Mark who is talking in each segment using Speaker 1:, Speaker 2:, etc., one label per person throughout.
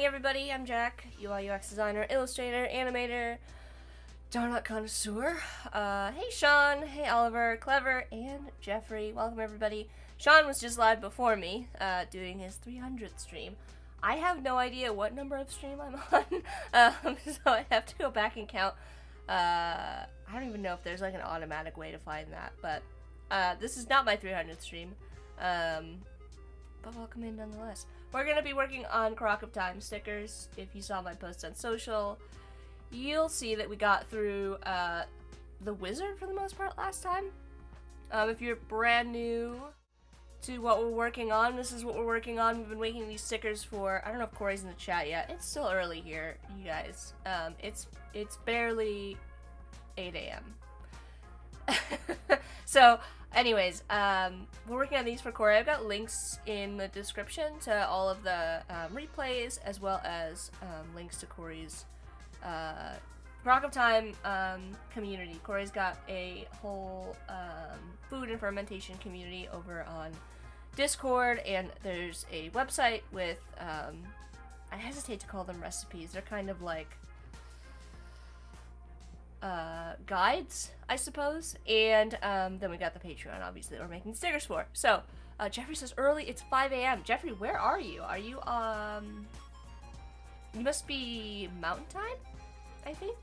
Speaker 1: everybody, I'm Jack, UI UX designer, illustrator, animator, donut connoisseur. Hey Sean, hey Oliver, Clever, and Jeffrey. Welcome everybody. Sean was just live before me, doing his 300th stream. I have no idea what number of stream I'm on, so I have to go back and count. I don't even know if there's like an automatic way to find that, but this is not my 300th stream. But welcome in nonetheless. We're going to be working on Crock of Time stickers. If you saw my post on social, you'll see that we got through the wizard for the most part last time. If you're brand new to what we're working on, this is what we're working on. We've been making these stickers for, I don't know if Corey's in the chat yet. It's still early here, you guys. It's barely 8 a.m. So, anyways, we're working on these for Corey. I've got links in the description to all of the replays, as well as links to Corey's Crock of Time community. Corey's got a whole food and fermentation community over on Discord, and there's a website with, I hesitate to call them recipes. They're kind of like guides, I suppose, and then we got the Patreon, obviously, that we're making stickers for. So, Jeffrey says early, it's 5 a.m. Jeffrey, where are you? Are you, you must be Mountain Time, I think?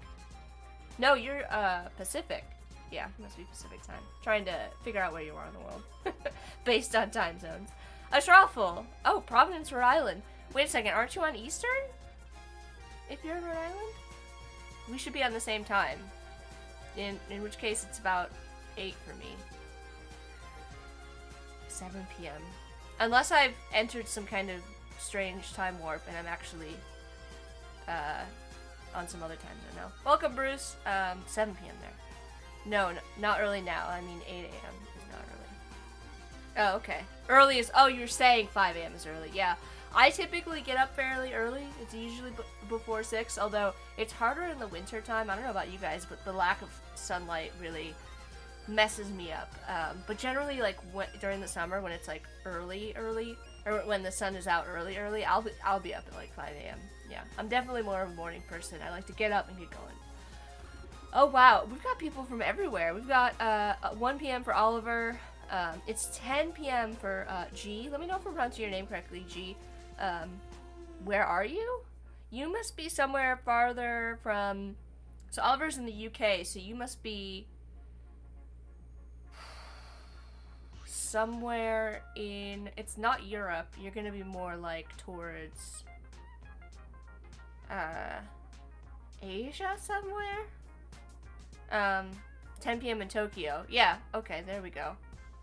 Speaker 1: No, you're, Pacific. Yeah, you must be Pacific Time. Trying to figure out where you are in the world, based on time zones. Ashrawful. Oh, Providence, Rhode Island. Wait a second, aren't you on Eastern? If you're in Rhode Island? We should be on the same time. In which case, it's about 8 for me. 7 p.m. Unless I've entered some kind of strange time warp and I'm actually on some other time zone now. Welcome, Bruce. 7 p.m. there. No, not early now. I mean, 8 a.m. is not early. Oh, okay. Early is... Oh, you're saying 5 a.m. is early. Yeah. I typically get up fairly early. It's usually before 6, although it's harder in the winter time. I don't know about you guys, but the lack of sunlight really messes me up. But generally, like, during the summer, when it's, like, early, or when the sun is out early, I'll be up at, like, 5 a.m. Yeah, I'm definitely more of a morning person. I like to get up and get going. Oh, wow. We've got people from everywhere. We've got 1 p.m. for Oliver. It's 10 p.m. for G. Let me know if I'm pronouncing your name correctly, G. Where are you? You must be somewhere farther from... So Oliver's in the UK, so you must be... somewhere in... It's not Europe. You're gonna be more, like, towards... Asia somewhere? 10 p.m. in Tokyo. Yeah, okay, there we go.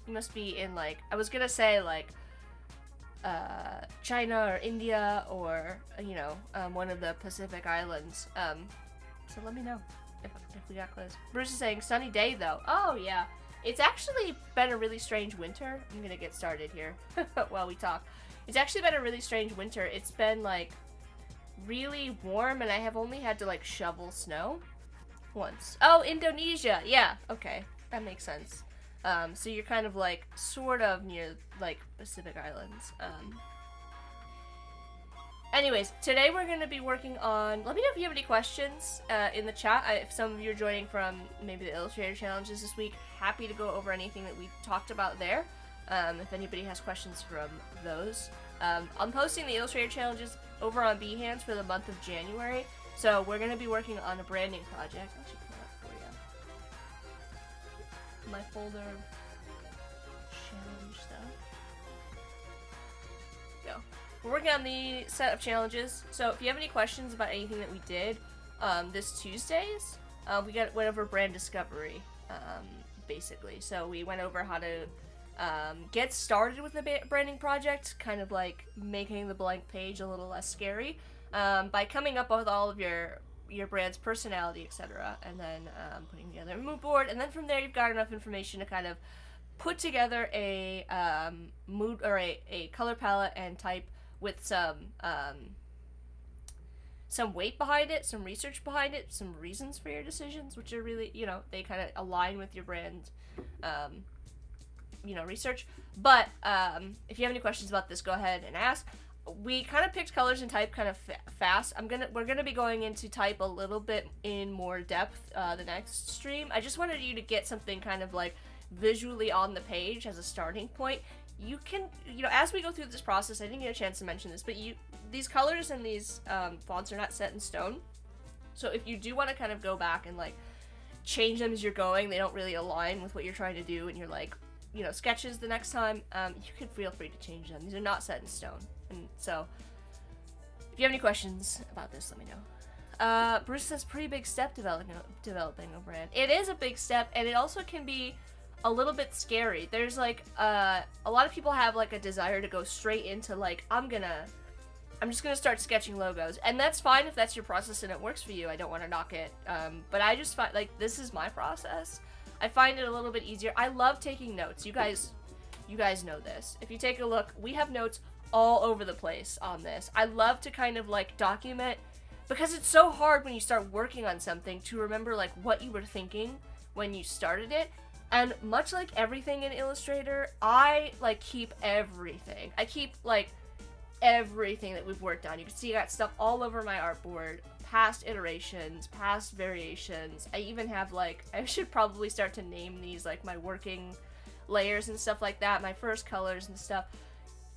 Speaker 1: You must be in, like... I was gonna say, like... China or India or, you know, one of the Pacific Islands. So let me know if we got close. Bruce is saying sunny day though. Oh yeah. It's actually been a really strange winter. I'm gonna get started here while we talk. It's actually been a really strange winter. It's been like really warm and I have only had to like shovel snow once. Oh, Indonesia. Yeah, okay. That makes sense. So you're kind of like, sort of near, like, Pacific Islands. Anyways, today we're going to be working on, let me know if you have any questions in the chat. If some of you are joining from maybe the Illustrator challenges this week, happy to go over anything that we talked about there. If anybody has questions from those. I'm posting the Illustrator challenges over on Behance for the month of January. So we're going to be working on a branding project. I should pull it up for you. My folder of challenge stuff. Go. We're working on the set of challenges. So if you have any questions about anything that we did this Tuesdays, we went over brand discovery, basically. So we went over how to get started with the branding project, kind of like making the blank page a little less scary, by coming up with all of your brand's personality, etc., and then putting together a mood board, and then from there you've got enough information to kind of put together a mood or a color palette and type with some weight behind it, some research behind it, some reasons for your decisions, which are really, you know, they kind of align with your brand research. But if you have any questions about this, go ahead and ask. we kind of picked colors and type kind of fast. We're gonna be going into type a little bit in more depth the next stream. I just wanted you to get something kind of like visually on the page as a starting point. You can, as we go through this process, I didn't get a chance to mention this, but these colors and these fonts are not set in stone. So if you do want to kind of go back and like change them as you're going, they don't really align with what you're trying to do, and you're like, sketches the next time, you can feel free to change them. These are not set in stone. And so, if you have any questions about this, let me know. Bruce says, pretty big step developing a brand. It is a big step, and it also can be a little bit scary. There's like, a lot of people have like a desire to go straight into like, I'm just gonna start sketching logos. And that's fine if that's your process and it works for you. I don't want to knock it. But I just find, like, this is my process. I find it a little bit easier. I love taking notes. You guys know this. If you take a look, we have notes all over the place on this. I love to kind of like document, because it's so hard when you start working on something to remember like what you were thinking when you started it. And much like everything in Illustrator, I like keep everything. I keep like everything that we've worked on. You can see I got stuff all over my artboard, past iterations, past variations. I even have like, I should probably start to name these like my working layers and stuff like that, my first colors and stuff.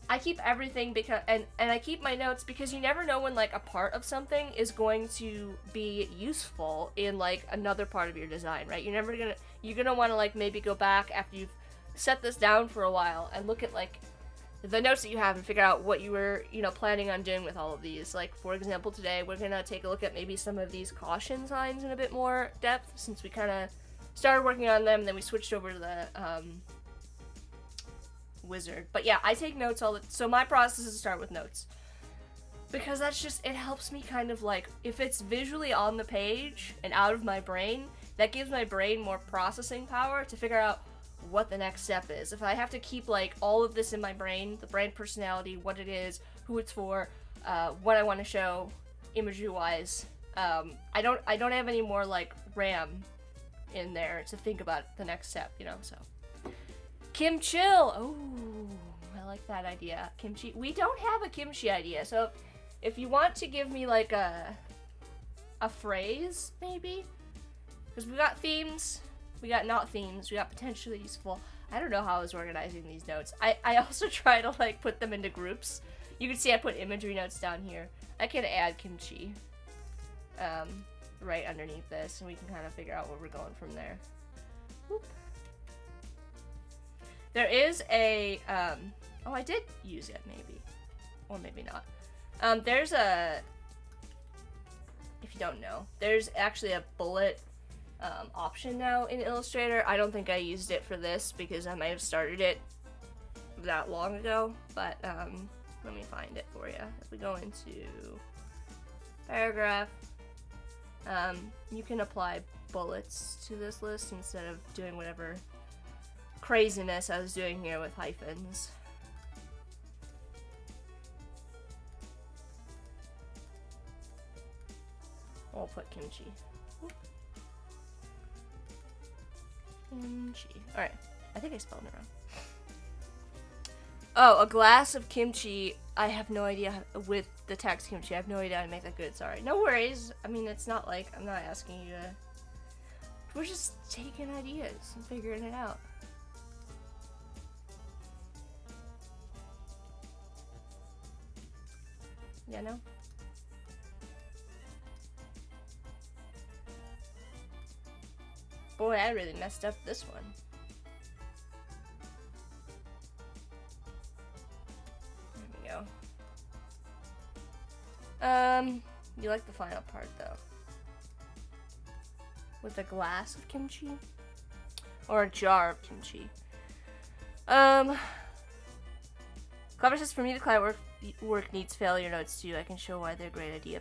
Speaker 1: I keep everything because, and I keep my notes because you never know when like a part of something is going to be useful in like another part of your design, right? You're gonna want to like maybe go back after you've set this down for a while and look at like the notes that you have and figure out what you were, planning on doing with all of these. Like, for example, today we're gonna take a look at maybe some of these caution signs in a bit more depth, since we kind of started working on them, then we switched over to the wizard. But yeah, I take notes so my process is to start with notes, because that's just, it helps me kind of like, if it's visually on the page and out of my brain, that gives my brain more processing power to figure out what the next step is. If I have to keep like all of this in my brain, the brand personality, what it is, who it's for, what I want to show imagery wise, I don't have any more like RAM in there to think about the next step, so. Kimchi. Oh, I like that idea. Kimchi. We don't have a kimchi idea, so if you want to give me like a phrase, maybe, because we got themes, we got not themes, we got potentially useful. I don't know how I was organizing these notes. I also try to like put them into groups. You can see I put imagery notes down here. I can add kimchi right underneath this, and we can kind of figure out where we're going from there. Whoop. There is a, oh, I did use it, maybe. Or maybe not. There's a, if you don't know, there's actually a bullet option now in Illustrator. I don't think I used it for this because I might have started it that long ago, but let me find it for you. If we go into paragraph, you can apply bullets to this list instead of doing whatever craziness I was doing here with hyphens. I'll put kimchi. Kimchi. Alright, I think I spelled it wrong. Oh, a glass of kimchi. I have no idea with the text kimchi. I have no idea how to make that good. Sorry. No worries. I mean, it's not like I'm not asking you to. We're just taking ideas and figuring it out. Yeah, no? Boy, I really messed up this one. There we go. You like the final part, though. With a glass of kimchi? Or a jar of kimchi. Clever says, for me, the client work needs failure notes too. I can show why their great idea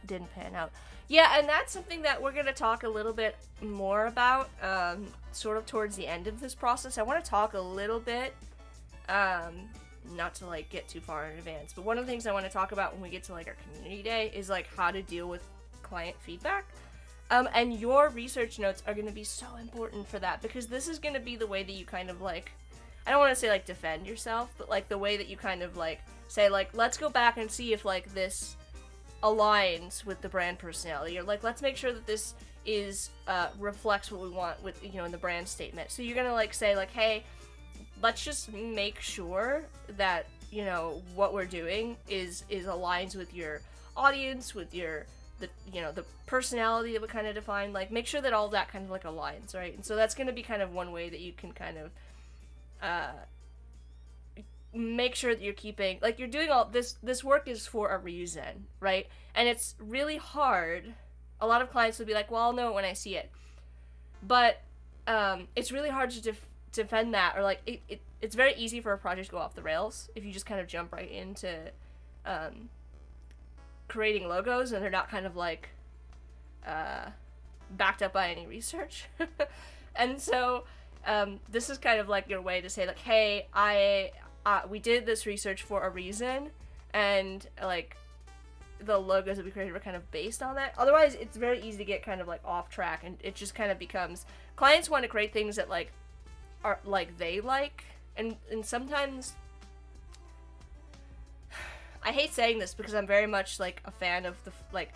Speaker 1: didn't pan out. Yeah, and that's something that we're going to talk a little bit more about, sort of towards the end of this process. I want to talk a little bit, not to like get too far in advance, but one of the things I want to talk about when we get to like our community day is like how to deal with client feedback. And your research notes are going to be so important for that, because this is going to be the way that you kind of like, I don't want to say like defend yourself, but like the way that you kind of like say, like, let's go back and see if, like, this aligns with the brand personality, or, like, let's make sure that this is, reflects what we want with, you know, in the brand statement. So you're gonna, like, say, like, hey, let's just make sure that, you know, what we're doing is aligns with your audience, with your, the, you know, the personality that we kind of define, like, make sure that all that kind of, like, aligns, right? And so that's gonna be kind of one way that you can kind of, make sure that you're keeping, like, you're doing all this work is for a reason, right? And it's really hard. A lot of clients will be like, well, I'll know it when I see it, but it's really hard to defend that, or, like, it's very easy for a project to go off the rails if you just kind of jump right into creating logos and they're not kind of, like, backed up by any research. And so this is kind of like your way to say, like, hey, we did this research for a reason, and, like, the logos that we created were kind of based on that. Otherwise, it's very easy to get kind of, like, off track, and it just kind of becomes, clients want to create things that, like, are, like, they like, and sometimes, I hate saying this because I'm very much, like, a fan of the, like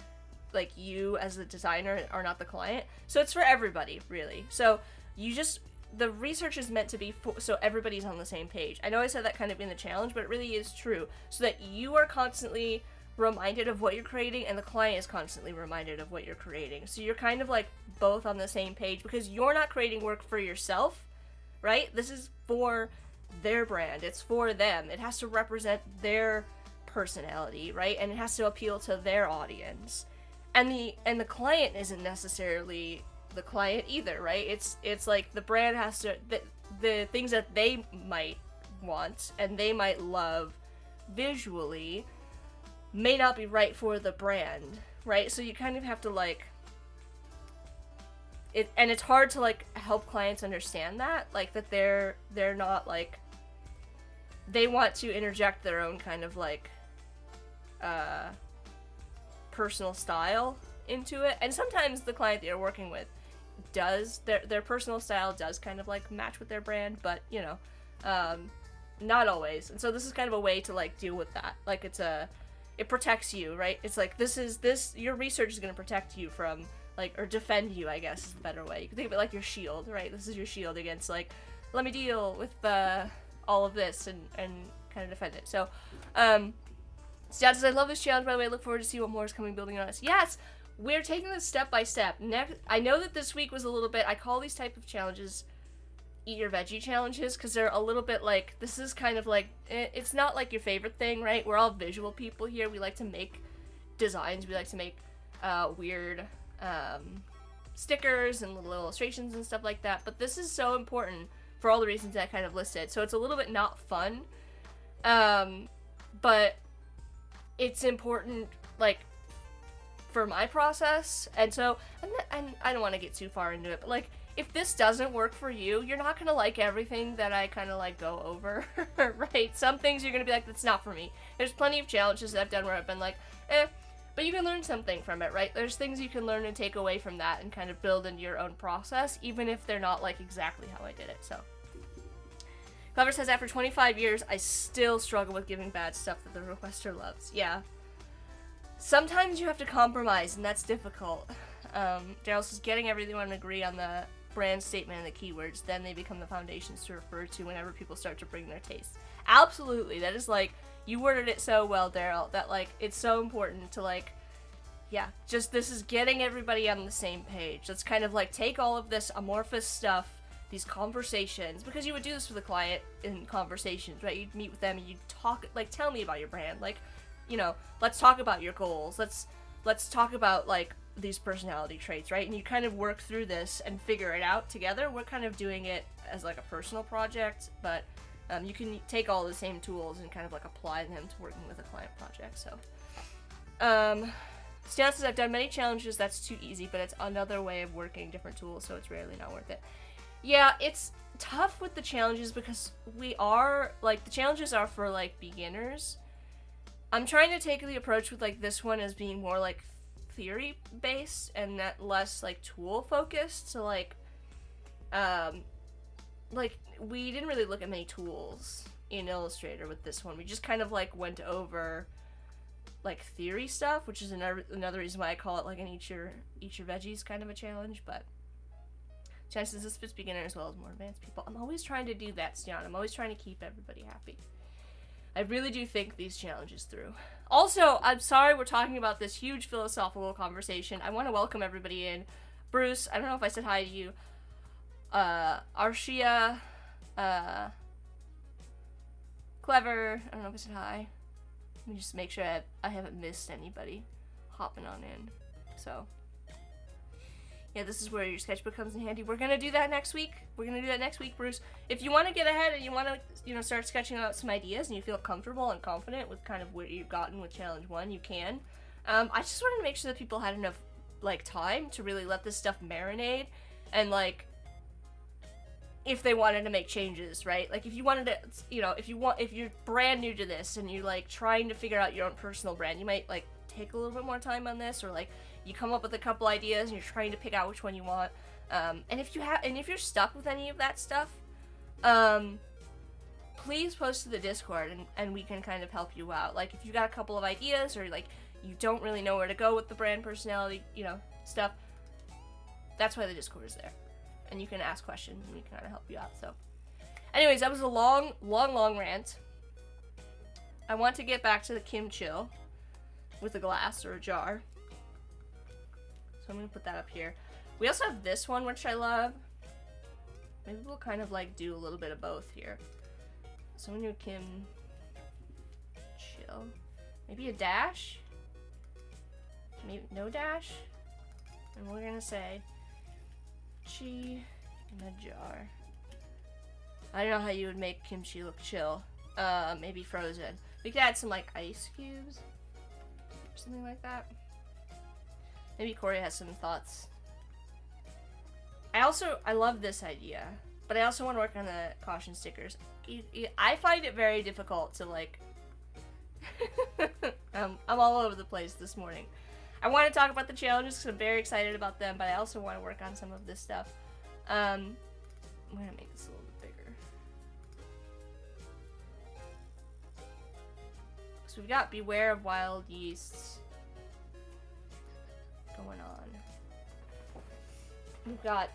Speaker 1: you as the designer are not the client, so it's for everybody, really. So you just, the research is meant to be so everybody's on the same page. I know I said that kind of in the challenge, but it really is true, so that you are constantly reminded of what you're creating and the client is constantly reminded of what you're creating. So you're kind of, like, both on the same page, because you're not creating work for yourself, right? This is for their brand. It's for them. It has to represent their personality, right? And it has to appeal to their audience. And the client isn't necessarily the client either, right? It's like the brand has to, the things that they might want and they might love visually may not be right for the brand, right? So you kind of have to, like, and it's hard to, like, help clients understand that, like, that they're not, like, they want to interject their own kind of, like, personal style into it, and sometimes the client that you're working with does, their personal style does kind of, like, match with their brand, but, you know, not always. And so this is kind of a way to, like, deal with that. Like, it protects you, right? It's like, your research is going to protect you from, like, or defend you, I guess is the better way. You can think of it like your shield, right? This is your shield against, like, let me deal with all of this and kind of defend it. So, Stan says, I love this challenge, by the way. I look forward to see what more is coming building on us. Yes, we're taking this step by step. I know that this week was a little bit, I call these type of challenges eat your veggie challenges, because they're a little bit like, this is kind of like, it's not like your favorite thing, right? We're all visual people here. We like to make designs. We like to make weird stickers and little illustrations and stuff like that. But this is so important for all the reasons I kind of listed. So it's a little bit not fun. But it's important, like, for my process. And so, and I don't want to get too far into it, but, like, if this doesn't work for you, you're not gonna like everything that I kind of, like, go over, right? Some things you're gonna be like, that's not for me. There's plenty of challenges that I've done where I've been like, but you can learn something from it, right? There's things you can learn and take away from that and kind of build into your own process, even if they're not, like, exactly how I did it, so. Clever says, after 25 years, I still struggle with giving bad stuff that the requester loves. Yeah. Sometimes you have to compromise, and that's difficult. Daryl says, getting everyone to agree on the brand statement and the keywords, then they become the foundations to refer to whenever people start to bring their tastes. Absolutely. That is, like, you worded it so well, Daryl, that, like, it's so important to, like, yeah, just, this is getting everybody on the same page. Let's kind of, like, take all of this amorphous stuff, these conversations, because you would do this with a client in conversations, right? You'd meet with them and you'd talk, like, tell me about your brand, like, you know, let's talk about your goals, let's talk about, like, these personality traits, right? And you kind of work through this and figure it out together. We're kind of doing it as, like, a personal project, but you can take all the same tools and kind of, like, apply them to working with a client project. So Stan says, I've done many challenges, that's too easy, but it's another way of working different tools, so it's rarely not worth it. Yeah, it's tough with the challenges because we are, like, the challenges are for, like, beginners. I'm trying to take the approach with, like, this one as being more, like, theory-based and that less, like, tool-focused. So, like, we didn't really look at many tools in Illustrator with this one. We just kind of like went over like theory stuff, which is another reason why I call it like an eat your veggies kind of a challenge. But chances this fits beginner as well as more advanced people. I'm always trying to do that, Stian. I'm always trying to keep everybody happy. I really do think these challenges through. Also, I'm sorry we're talking about this huge philosophical conversation. I want to welcome everybody in. Bruce, I don't know if I said hi to you. Arshia, Clever, I don't know if I said hi. Let me just make sure I haven't missed anybody hopping on in. So, yeah, this is where your sketchbook comes in handy. We're gonna do that next week. Bruce. If you want to get ahead and you want to, start sketching out some ideas and you feel comfortable and confident with kind of what you've gotten with Challenge 1, you can. I just wanted to make sure that people had enough, like, time to really let this stuff marinate and, like, if they wanted to make changes, right? Like, if you wanted to, if you're brand new to this and you're, like, trying to figure out your own personal brand, you might, like, take a little bit more time on this, or, like, you come up with a couple ideas and you're trying to pick out which one you want. And if you're stuck with any of that stuff, please post to the Discord and we can kind of help you out. Like, if you got a couple of ideas, or, like, you don't really know where to go with the brand personality, stuff, that's why the Discord is there. And you can ask questions and we can kind of help you out. So, anyways, that was a long rant. I want to get back to the kimchi with a glass or a jar. So I'm going to put that up here. We also have this one, which I love. Maybe we'll kind of like do a little bit of both here. So I'm going to do chill. Maybe a dash? Maybe no dash? And we're going to say kimchi in a jar. I don't know how you would make kimchi look chill. Maybe frozen. We could add some like ice cubes or something like that. Maybe Corey has some thoughts. I love this idea, but I also want to work on the caution stickers. I find it very difficult to like I'm all over the place this morning. I want to talk about the challenges because I'm very excited about them, but I also want to work on some of this stuff. I'm going to make this a little bit bigger. So we've got Beware of Wild Yeasts going on. We've got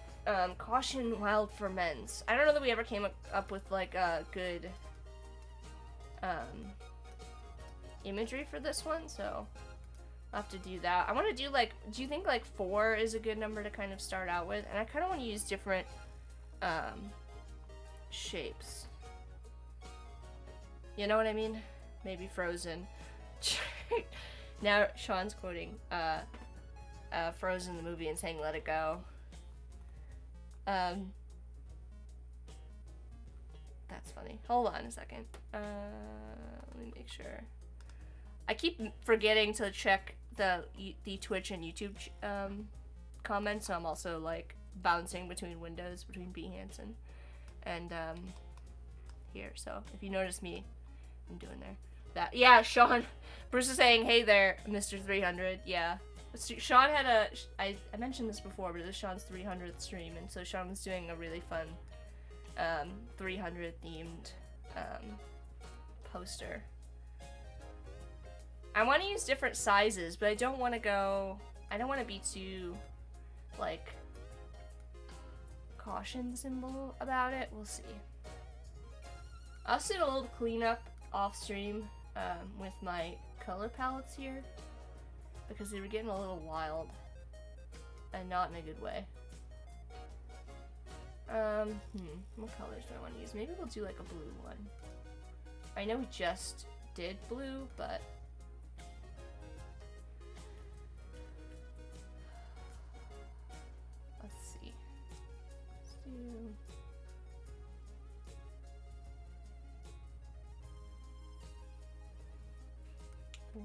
Speaker 1: Caution Wild Ferments. I don't know that we ever came up with like a good imagery for this one, so I'll have to do that. I want to do like, do you think like 4 is a good number to kind of start out with? And I kind of want to use different shapes. You know what I mean? Maybe frozen. Now Sean's quoting Frozen the movie and saying let it go. That's funny. Hold on a second. Let me make sure. I keep forgetting to check the Twitch and YouTube comments, so I'm also like bouncing between windows between Behance and here. So if you notice me, I'm doing that. Yeah, Sean. Bruce is saying, "Hey there, Mr. 300." Yeah. Sean had I mentioned this before, but it was Sean's 300th stream, and so Sean was doing a really fun 300 themed poster. I want to use different sizes, but I don't want to be too like caution symbol about it. We'll see. I'll do a little cleanup off stream with my color palettes here, because they were getting a little wild and not in a good way. What colors do I want to use? Maybe we'll do like a blue one. I know we just did blue, but let's see. Let's do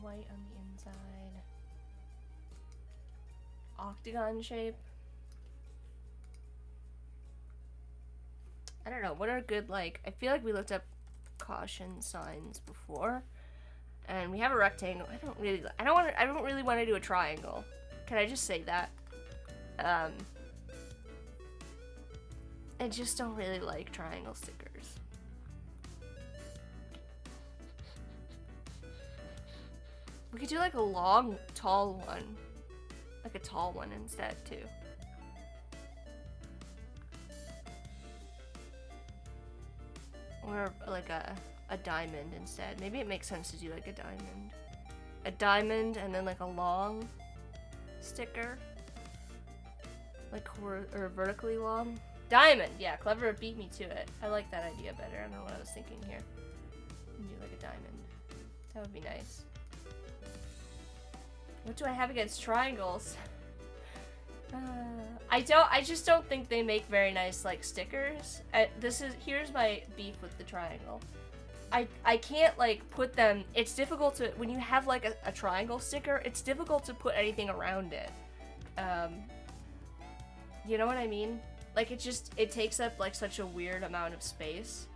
Speaker 1: white on the inside. Octagon shape. I don't know, what are good, like, I feel like we looked up caution signs before, and we have a rectangle. I don't really want to do a triangle. Can I just say that? I just don't really like triangle stickers. We could do like a long, tall one. Like a tall one instead, too. Or like a diamond instead. Maybe it makes sense to do like a diamond. A diamond and then like a long sticker. Like or vertically long. Diamond! Yeah, Clever beat me to it. I like that idea better. I don't know what I was thinking here. Do like a diamond. That would be nice. What do I have against triangles? I just don't think they make very nice like stickers. Here's my beef with the triangle. I can't like put them. It's difficult to when you have like a triangle sticker. It's difficult to put anything around it. You know what I mean? Like it takes up like such a weird amount of space.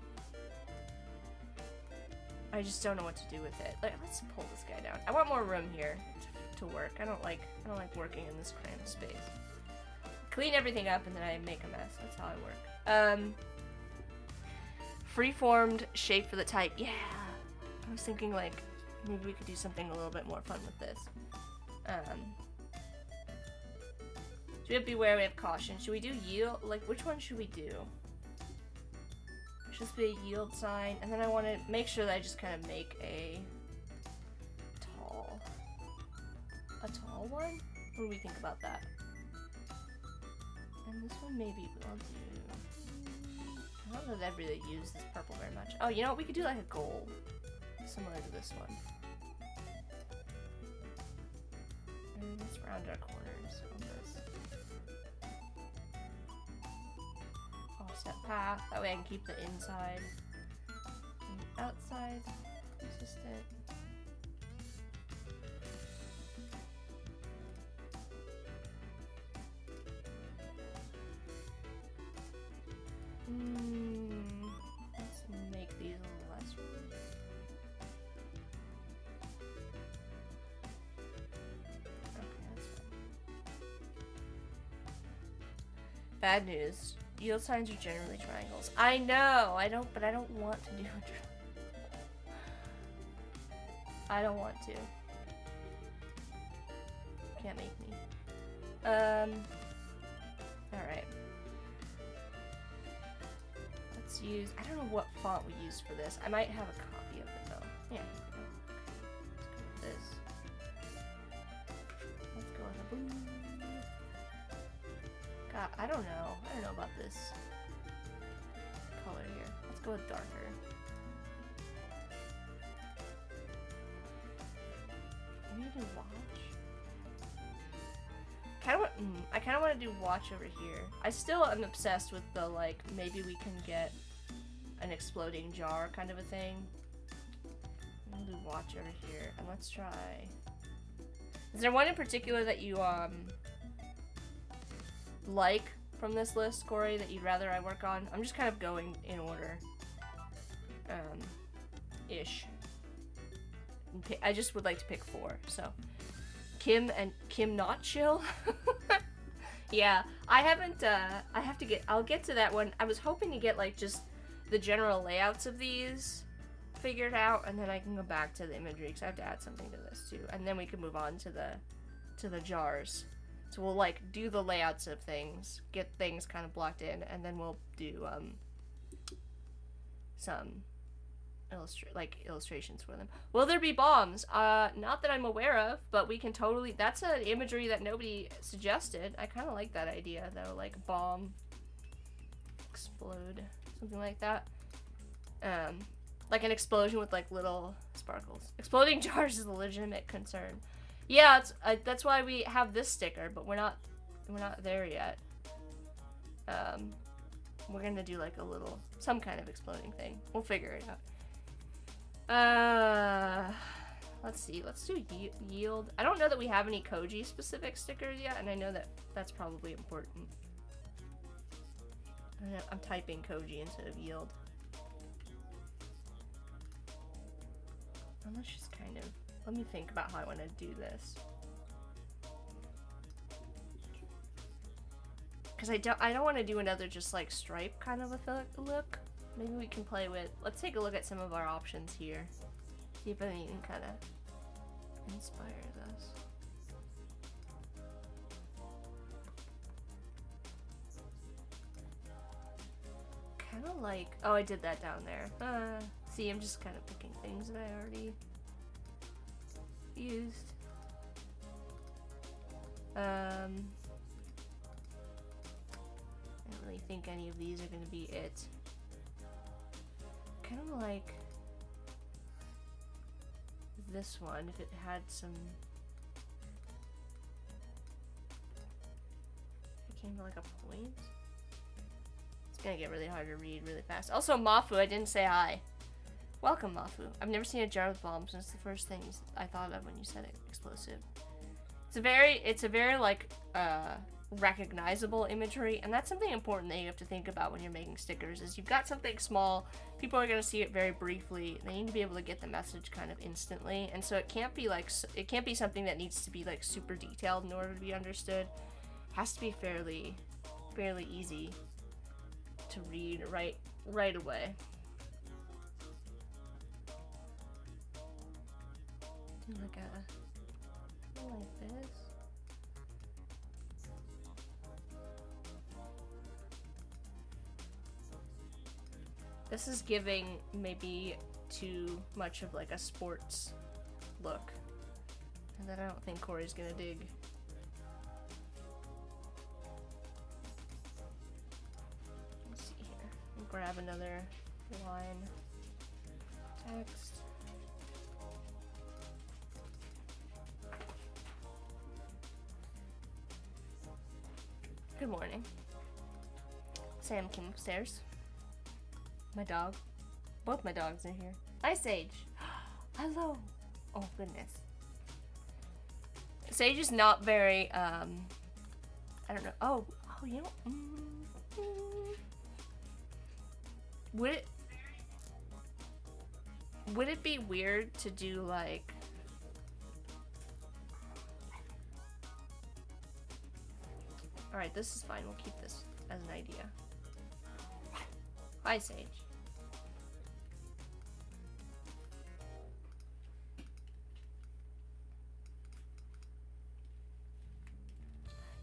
Speaker 1: I just don't know what to do with it. Like, let's pull this guy down. I want more room here to work. I don't like working in this cramped space. Clean everything up and then I make a mess. That's how I work. Free-formed shape for the type. Yeah. I was thinking like maybe we could do something a little bit more fun with this. So we have beware, we have caution. Should we do yield? Like, which one should we do? Should this be a yield sign? And then I want to make sure that I just kind of make a tall one? What do we think about that? And this one maybe we'll do... I don't know that I've really used this purple very much. Oh, you know what? We could do like a gold. Similar to this one. And let's round our corners on this. Offset path. That way I can keep the inside and the outside consistent. Let's make these a little less. Okay, that's fine. Bad news. Yield signs are generally triangles. I know. But I don't want to do a triangle. I don't want to. Can't make me. Alright. Let's use, I don't know what font we used for this. I might have a copy of it though. Yeah. Let's go with this. Let's go with a blue. God, I don't know. I don't know about this color here. Let's go with darker. Maybe do watch. I kind of want to do watch over here. I still am obsessed with the like maybe we can get an exploding jar kind of a thing. We'll do watch over here, and let's try. Is there one in particular that you like from this list, Corey, that you'd rather I work on? I'm just kind of going in order. Ish. I just would like to pick 4, so. Kim not chill? Yeah, I haven't, I'll get to that one. I was hoping to get, like, just the general layouts of these figured out, and then I can go back to the imagery, because I have to add something to this, too. And then we can move on to the jars. So we'll, like, do the layouts of things, get things kind of blocked in, and then we'll do, some illustrations for them. Will there be bombs? Not that I'm aware of, but we can totally, that's an imagery that nobody suggested. I kind of like that idea, though, like bomb, explode, something like that. Like an explosion with like little sparkles. Exploding jars is a legitimate concern. Yeah, that's why we have this sticker, but we're not there yet. We're gonna do like some kind of exploding thing. We'll figure it out. Let's see. Let's do yield. I don't know that we have any Koji specific stickers yet, and I know that that's probably important. I'm typing Koji instead of yield. Let's just kind of, let me think about how I want to do this. Because I don't want to do another just like stripe kind of a look. Maybe we can play with, let's take a look at some of our options here. See if I can kind of inspired us. Kind of like, oh, I did that down there. See, I'm just kind of picking things that I already used. I don't really think any of these are going to be it. Kind of like this one, if it had some... It came to like a point. It's gonna get really hard to read really fast. Also, Mafu, I didn't say hi. Welcome, Mafu. I've never seen a jar with bombs, and it's the first thing I thought of when you said it. Explosive. It's a very like recognizable imagery, and that's something important that you have to think about when you're making stickers. Is you've got something small, people are gonna see it very briefly. They need to be able to get the message kind of instantly, and so it can't be like something that needs to be like super detailed in order to be understood. It has to be fairly easy to read right away. Do like this. This is giving maybe too much of like a sports look, and that I don't think Corey's gonna dig. Let's see here. I'll grab another line text. Good morning. Sam came upstairs. My dog. Both my dogs are here. Hi, Sage. Hello. Oh, goodness. Sage is not very, I don't know. Oh, you know. Would it be weird to do, like... Alright, this is fine. We'll keep this as an idea. Hi, Sage.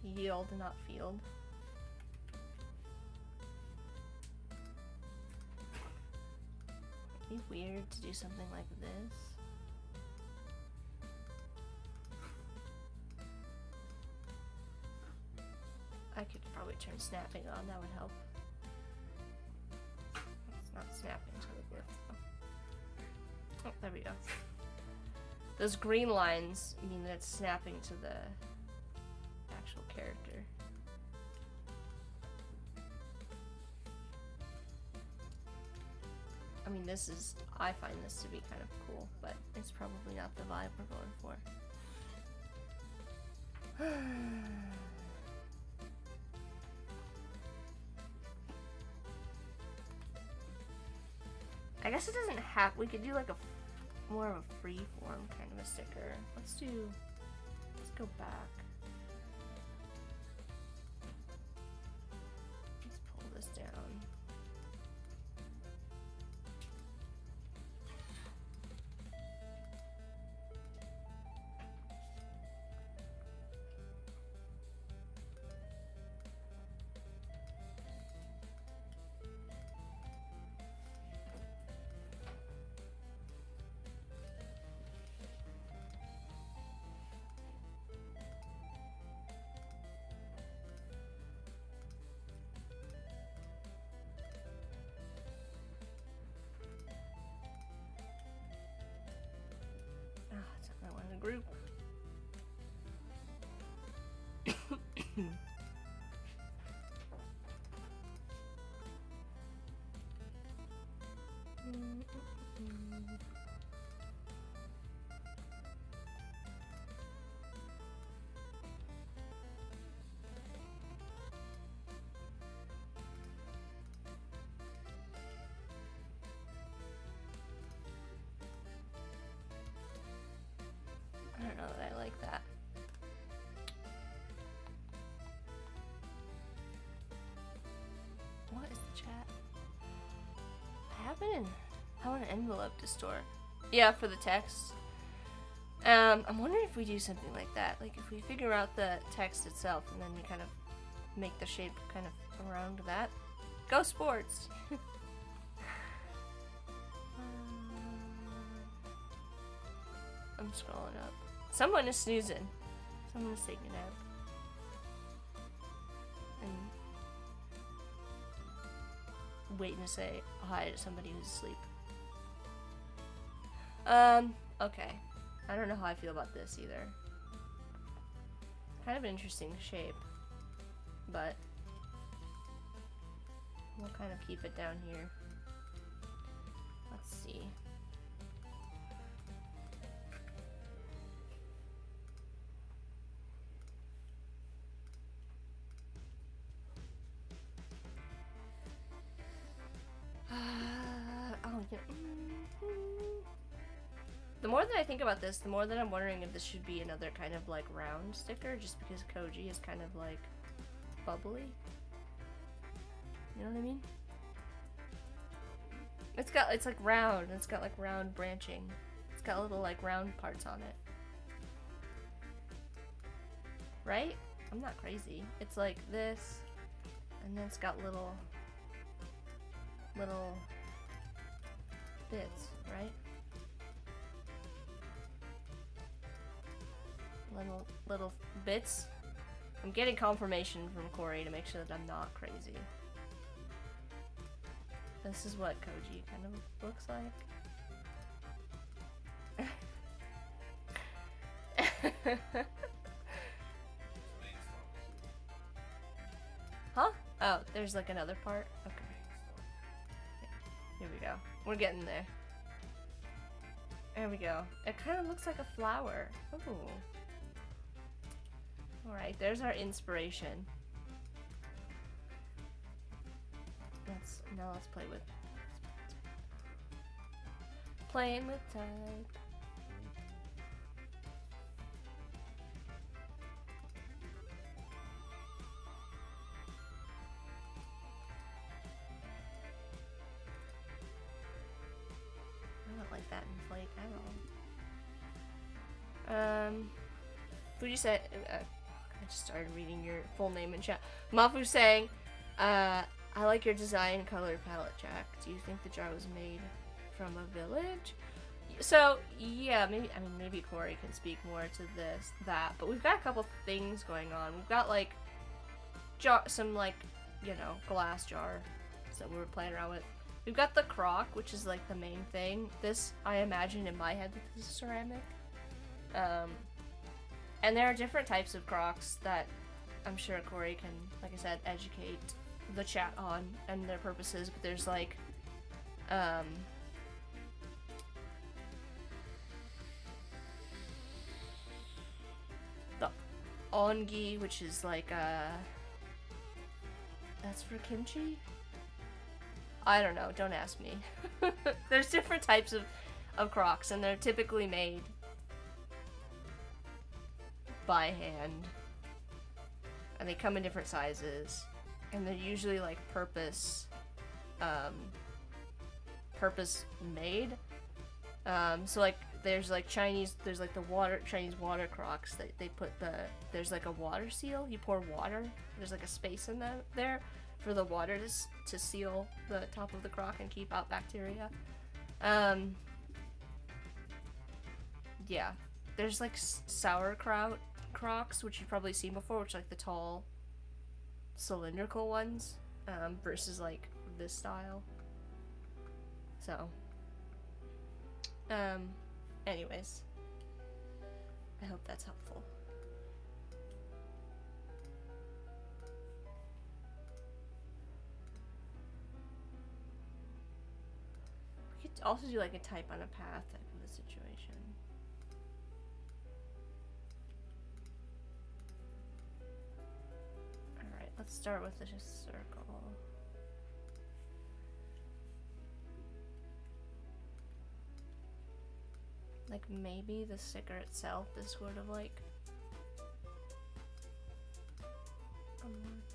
Speaker 1: Yield, not field. It'd be weird to do something like this. I could probably turn snapping on, that would help. It's not snapping to the glyph. Oh, there we go. Those green lines mean that it's snapping to the actual character. I mean, I find this to be kind of cool, but it's probably not the vibe we're going for. I guess it doesn't have, we could do like more of a free form kind of a sticker. Let's go back. Let's pull this down. Group. I don't know that I like that. What is the chat? I have an envelope to store. Yeah, for the text. I'm wondering if we do something like that. Like if we figure out the text itself and then we kind of make the shape kind of around that. Go sports! I'm scrolling up. Someone is snoozing. Someone is taking a nap. And waiting to say hi to somebody who's asleep. Okay. I don't know how I feel about this either. Kind of an interesting shape. But we'll kind of keep it down here. Let's see. Oh, yeah. The more that I think about this, the more that I'm wondering if this should be another kind of like round sticker, just because Koji is kind of like bubbly. You know what I mean? It's like round. It's got like round branching. It's got little like round parts on it. Right? I'm not crazy. It's like this, and then it's got little bits, right? Little bits. I'm getting confirmation from Corey to make sure that I'm not crazy. This is what Koji kind of looks like. Huh? Oh, there's like another part? Okay. Here we go. We're getting there. There we go. It kind of looks like a flower. Ooh. Alright, there's our inspiration. Now let's play with... Playing with type. I don't like that inflate at all. Fuji said... I just started reading your full name in chat. Mafu saying, I like your design color palette, Jack. Do you think the jar was made from a village? So, yeah, maybe Corey can speak more to that, but we've got a couple things going on. We've got, like, some, like, you know, glass jar that we were playing around with. We've got the crock, which is, like, the main thing. This, I imagine in my head that this is ceramic. And there are different types of crocks that I'm sure Corey can, like I said, educate the chat on and their purposes, but there's like, the ongi, which is like, that's for kimchi? I don't know, don't ask me. There's different types of crocks, and they're typically made by hand, and they come in different sizes, and they're usually like purpose made. So like there's like Chinese water crocks that they put there's like a water seal. You pour water, there's like a space in there for the water to seal the top of the crock and keep out bacteria. Yeah, there's like sauerkraut crocks, which you've probably seen before, which are like the tall cylindrical ones, versus like this style. So anyways, I hope that's helpful. We could also do like a type on a path type of a situation. Let's start with a circle. Like maybe the sticker itself is sort of like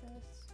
Speaker 1: this.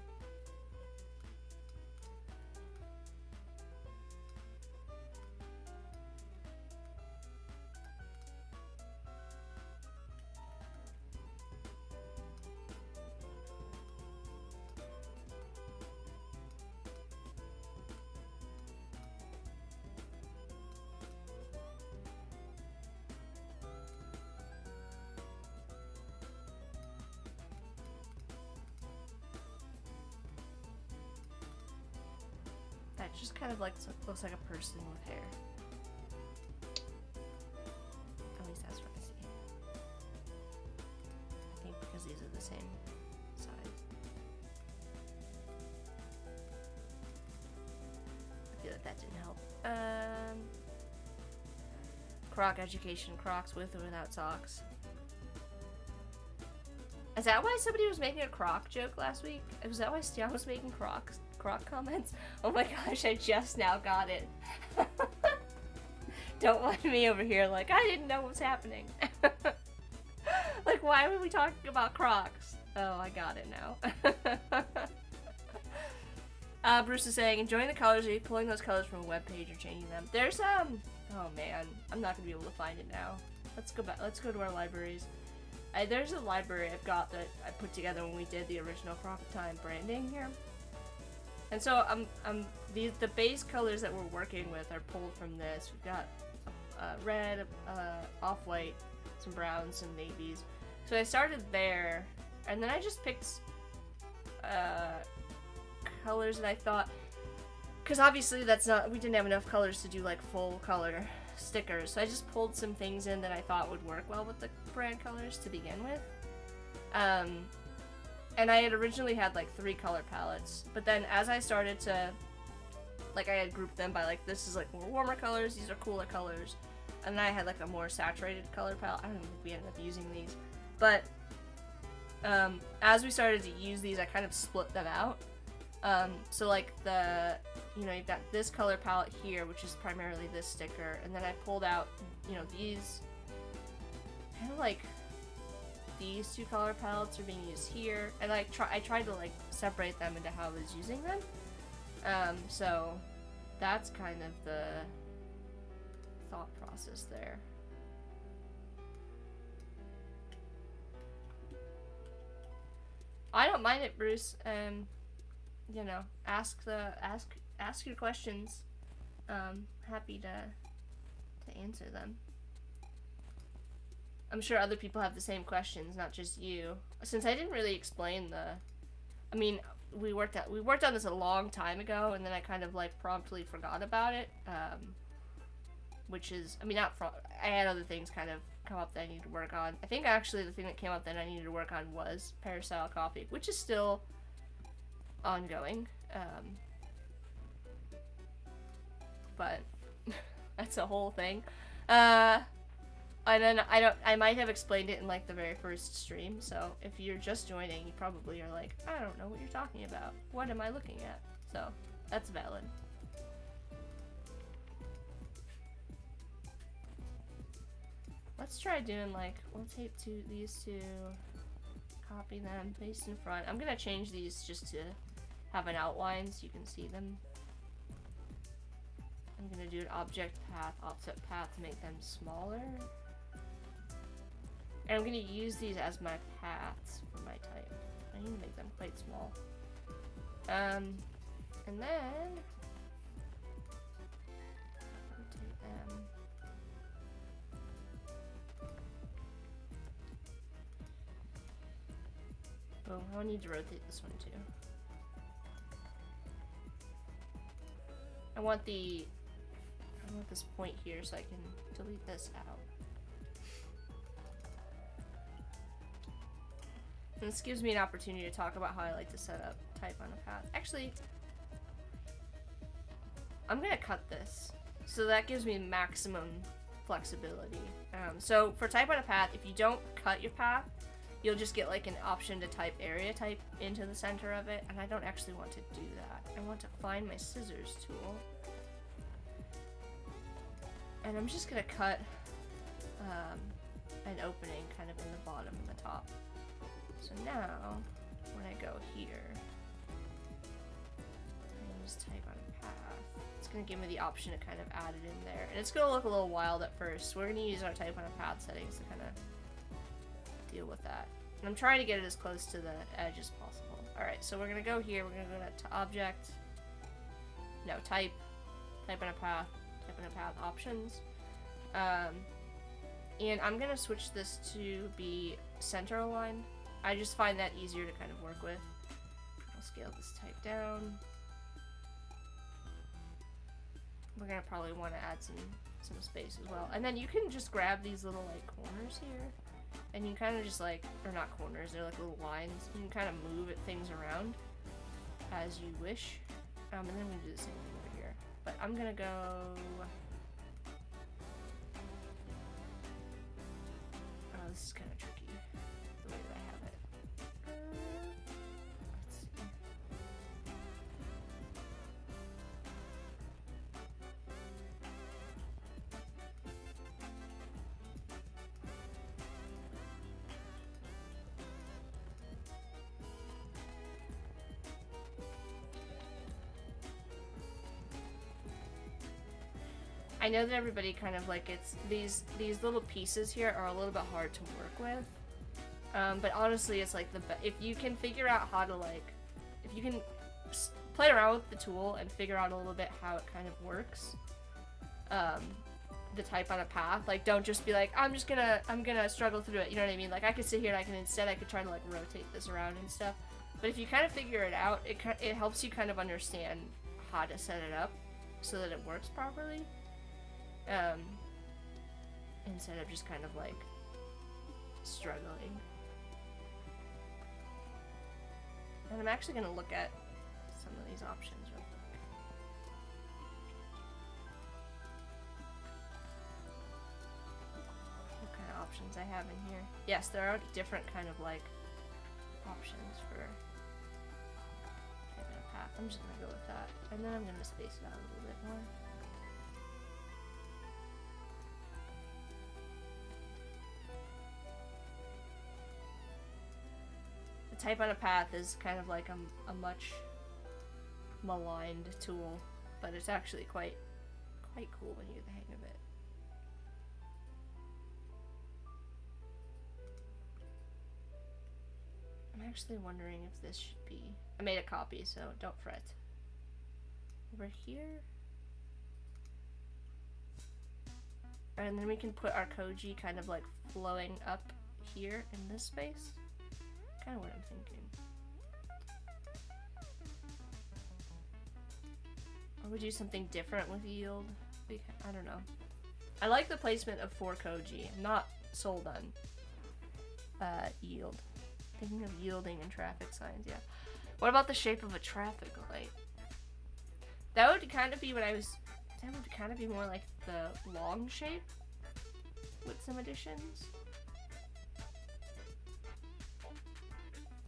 Speaker 1: It just kind of like looks like a person with hair. At least that's what I see. I think because these are the same size. I feel like that didn't help. Croc education, Crocs with or without socks. Is that why somebody was making a Croc joke last week? Was that why Stian was making Croc comments? Oh my gosh, I just now got it. Don't want me over here like, I didn't know what was happening. Like, why were we talking about Crocs? Oh, I got it now. Bruce is saying, enjoying the colors. Are you pulling those colors from a web page or changing them? There's, oh man, I'm not gonna be able to find it now. Let's go back, let's go to our libraries. There's a library I've got that I put together when we did the original Crock Time branding here. And so the base colors that we're working with are pulled from this. We've got red, off-white, some browns, some navies. So I started there, and then I just picked colors that I thought, because obviously we didn't have enough colors to do like full color stickers, so I just pulled some things in that I thought would work well with the brand colors to begin with. And I had originally had like 3 color palettes, but then as I started to, like, I had grouped them by like, this is like more warmer colors, these are cooler colors, and then I had like a more saturated color palette. I don't know if we ended up using these, but as we started to use these, I kind of split them out. So like you've got this color palette here, which is primarily this sticker, and then I pulled out, these, kind of like these 2 color palettes are being used here, and I tried to like separate them into how I was using them. So that's kind of the thought process there. I don't mind it, Bruce. Ask your questions. Happy to answer them. I'm sure other people have the same questions, not just you. Since I didn't really explain we worked on this a long time ago, and then I kind of like promptly forgot about it. Which is, I had other things kind of come up that I needed to work on. I think actually the thing that came up that I needed to work on was Peristyle Coffee, which is still ongoing. But that's a whole thing. And then I might have explained it in like the very first stream, so if you're just joining, you probably are like, I don't know what you're talking about. What am I looking at? So that's valid. Let's try doing like, we'll tape these two, copy them, paste in front. I'm gonna change these just to have an outline so you can see them. I'm gonna do an object path, offset path to make them smaller. And I'm gonna use these as my paths for my type. I need to make them quite small. And then rotate them. Oh, I need to rotate this one too. I want this point here so I can delete this out. And this gives me an opportunity to talk about how I like to set up type on a path. Actually, I'm gonna cut this, so that gives me maximum flexibility. So for type on a path, if you don't cut your path, you'll just get like an option to type area type into the center of it, and I don't actually want to do that. I want to find my scissors tool, and I'm just gonna cut an opening kind of in the bottom and the top. So now, when I go here, I just type on a path. It's gonna give me the option to kind of add it in there, and it's gonna look a little wild at first. We're gonna use our type on a path settings to kind of deal with that. And I'm trying to get it as close to the edge as possible. Alright, so we're gonna go here, we're gonna go to object, no, type on a path, options. And I'm gonna switch this to be center aligned. I just find that easier to kind of work with. I'll scale this type down. we're gonna probably want to add some space as well. And then you can just grab these little like corners here, and you kind of just like, or not corners, they're like little lines. You can kind of move things around as you wish. And then we do the same thing over here. But I'm gonna go. Oh, this is kind of tricky the way that I have it. Let's see. I know that everybody kind of like it's these little pieces here are a little bit hard to work with, but honestly, it's like if you can figure out how to like, if you can play around with the tool and figure out a little bit how it kind of works, the type on a path, like don't just be like I'm gonna struggle through it. You know what I mean? Like I could sit here and I could try to like rotate this around and stuff. But if you kind of figure it out, it helps you kind of understand how to set it up so that it works properly. Instead of just kind of like struggling. And I'm actually going to look at some of these options real quick. What kind of options I have in here? Yes, there are different kind of like options for taking a path. I'm just going to go with that. And then I'm going to space it out a little bit more. The type on a path is kind of like a much maligned tool, but it's actually quite cool when you get the hang of it. I'm actually wondering if this should be... I made a copy, so don't fret. Over here. And then we can put our koji kind of like flowing up here in this space. Kind of what I'm thinking. Or we do something different with yield. I don't know. I like the placement of 4 koji. I'm not sold on yield. Thinking of yielding and traffic signs, yeah. What about the shape of a traffic light? That would kind of be what I was... That would kind of be more like the long shape with some additions.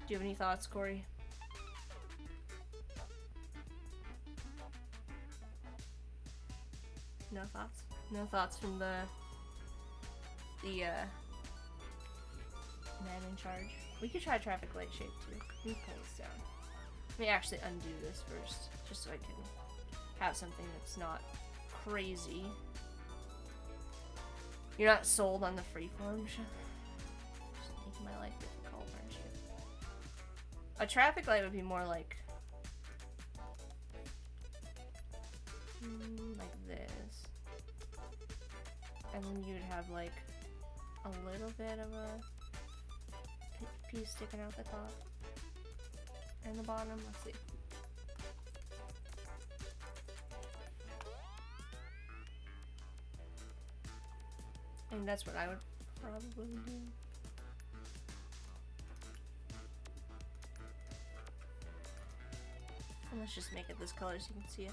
Speaker 1: Do you have any thoughts, Corey? No thoughts? No thoughts from the man in charge. We could try traffic light shape too. Let me pull this down. Let me actually undo this first, just so I can have something that's not crazy. You're not sold on the freeform? Just making my life difficult, aren't you? A traffic light would be more like this. And then you'd have like a little bit of a piece sticking out the top and the bottom. Let's see. And that's what I would probably do. And let's just make it this color so you can see it.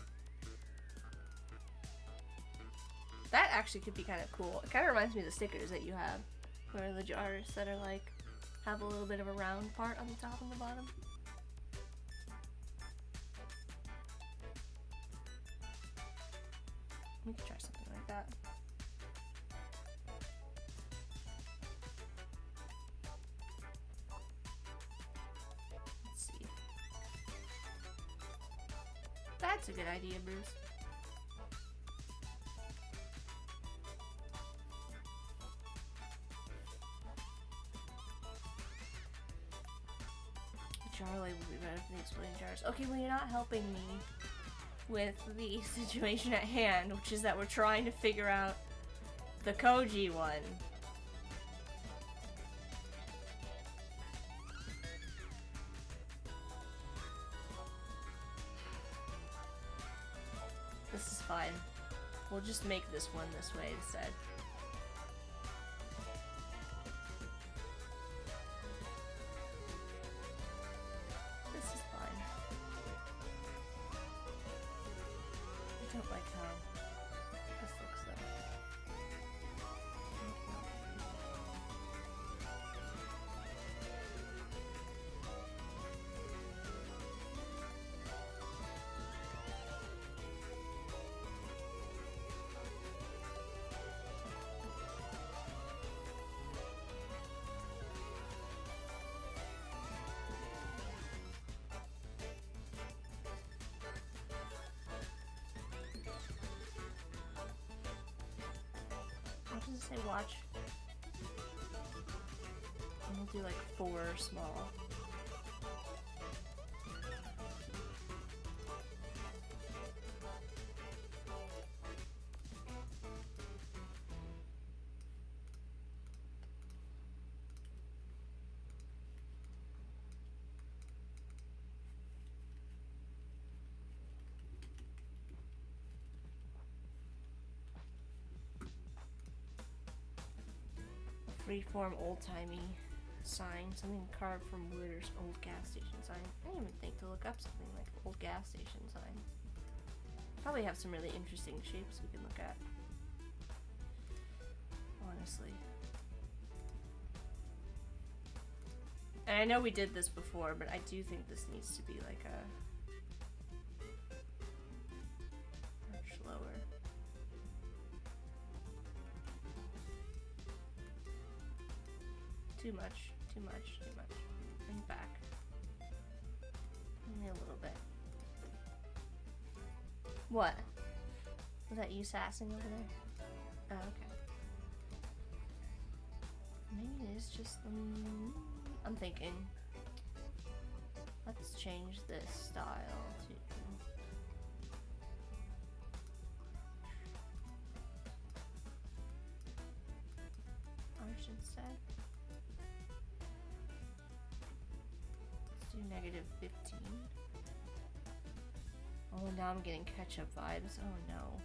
Speaker 1: That actually could be kind of cool. It kind of reminds me of the stickers that you have, where the jars that are like, have a little bit of a round part on the top and the bottom. We could try something like that. Let's see. That's a good idea, Bruce. Jar label would be better for the exploding jars. Okay, well you're not helping me with the situation at hand, which is that we're trying to figure out the Koji one. This is fine. We'll just make this one this way instead. This is fine. I don't like how this looks though. What does it say? Watch. And we'll do like 4 small. Freeform old-timey sign, something carved from Wooders' old gas station sign. I didn't even think to look up something like old gas station sign. Probably have some really interesting shapes we can look at. Honestly. And I know we did this before, but I do think this needs to be like a much lower. Too much, too much, too much. Bring it back. Only a little bit. What? Was that you sassing over there? Oh, okay. Maybe it is just... I'm thinking. Let's change this style to... orange instead. Negative 15. Oh, now I'm getting ketchup vibes. Oh no.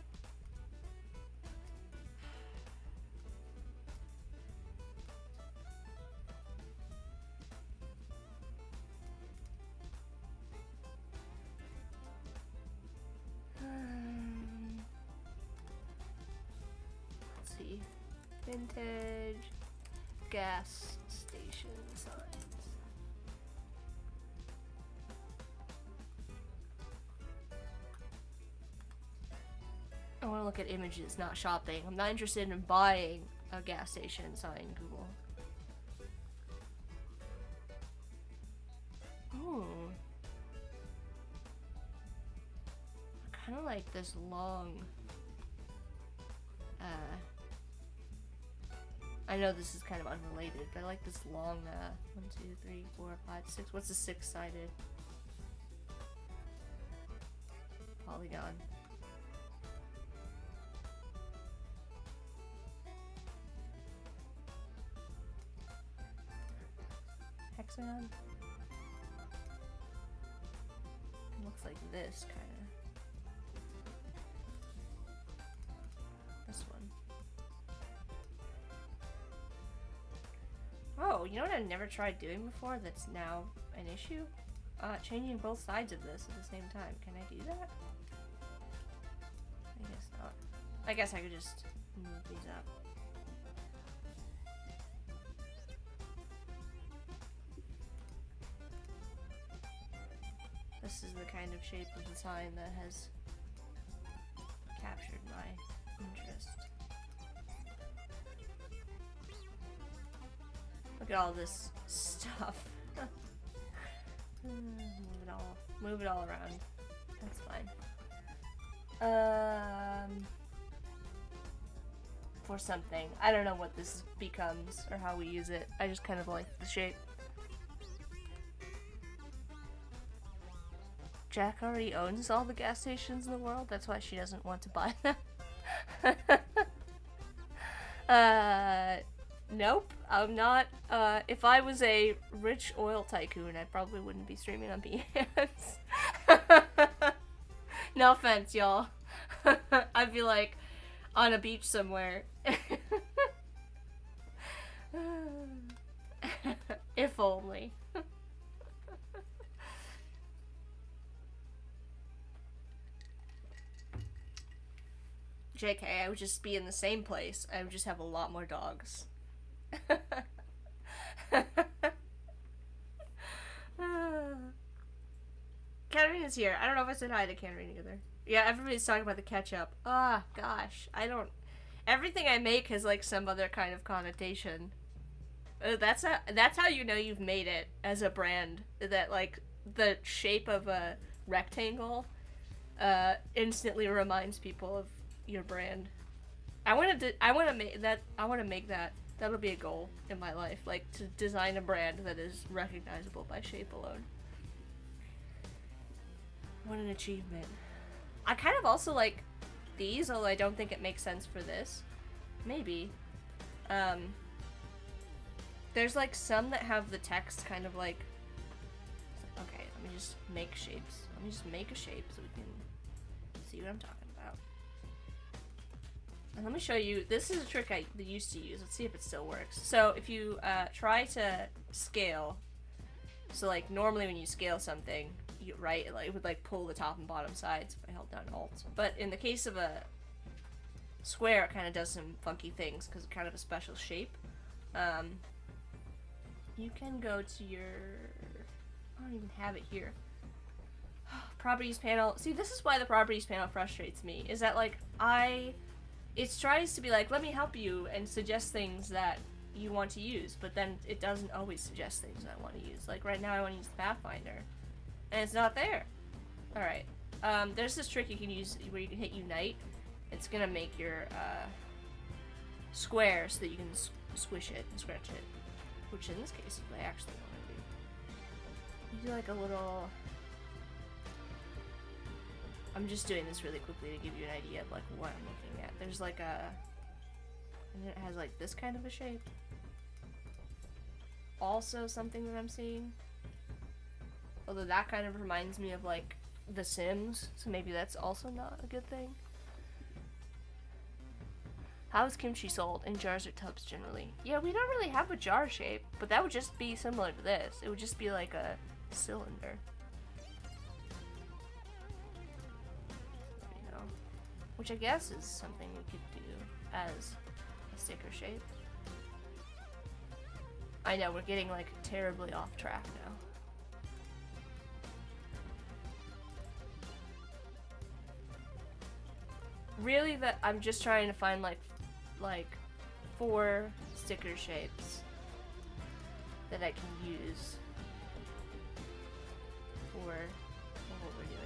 Speaker 1: Let's see. Vintage gas station signs. I want to look at images, not shopping. I'm not interested in buying a gas station sign, Google. Ooh. I kind of like this long... I know this is kind of unrelated, but I like this long, 1, 2, 3, 4, 5, 6. What's the 6-sided? Polygon. Hexagon? It looks like this, kind of. This one. Oh, you know what I've never tried doing before that's now an issue? Changing both sides of this at the same time. Can I do that? I guess not. I guess I could just move these up. This is the kind of shape of the sign that has captured my interest. Look at all this stuff. Move it all around. That's fine. For something. I don't know what this becomes or how we use it. I just kind of like the shape. Jack already owns all the gas stations in the world. That's why she doesn't want to buy them. Nope, I'm not. If I was a rich oil tycoon, I probably wouldn't be streaming on Behance. No offense, y'all. I'd be like, On a beach somewhere. If only. JK, I would just be in the same place. I would just have a lot more dogs. Katarina's here. I don't know if I said hi to Katarina either. Yeah, everybody's talking about the ketchup. Ah, gosh. I don't... Everything I make has, like, some other kind of connotation. That's how you know you've made it as a brand. That, like, the shape of a rectangle instantly reminds people of your brand. I want to make that. That'll be a goal in my life, like to design a brand that is recognizable by shape alone. What an achievement. I kind of also like these, although I don't think it makes sense for this. Maybe. There's like some that have the text kind of like, okay, let me just make shapes. Let me just make a shape so we can see what I'm talking about. And let me show you, this is a trick I used to use. Let's see if it still works. So if you try to scale, so like normally when you scale something, it would like pull the top and bottom sides if I held down Alt. But in the case of a square, it kind of does some funky things because it's kind of a special shape. You can go to your, I don't even have it here. Properties panel. See, this is why the properties panel frustrates me, is that like it tries to be like, let me help you and suggest things that you want to use, but then it doesn't always suggest things I want to use. Like right now I want to use the Pathfinder, and it's not there. Alright, there's this trick you can use where you can hit Unite. It's gonna make your square so that you can squish it and scratch it, which in this case is what I actually want to do. You do like a little... I'm just doing this really quickly to give you an idea of like what I'm looking at. There's like a, and it has like this kind of a shape. Also something that I'm seeing. Although that kind of reminds me of like The Sims, so maybe that's also not a good thing. How is kimchi sold? In jars or tubs generally? Yeah, we don't really have a jar shape, but that would just be similar to this. It would just be like a cylinder. Which I guess is something we could do as a sticker shape. I know, we're getting like terribly off track now. Really, that I'm just trying to find like 4 sticker shapes that I can use for what we're doing.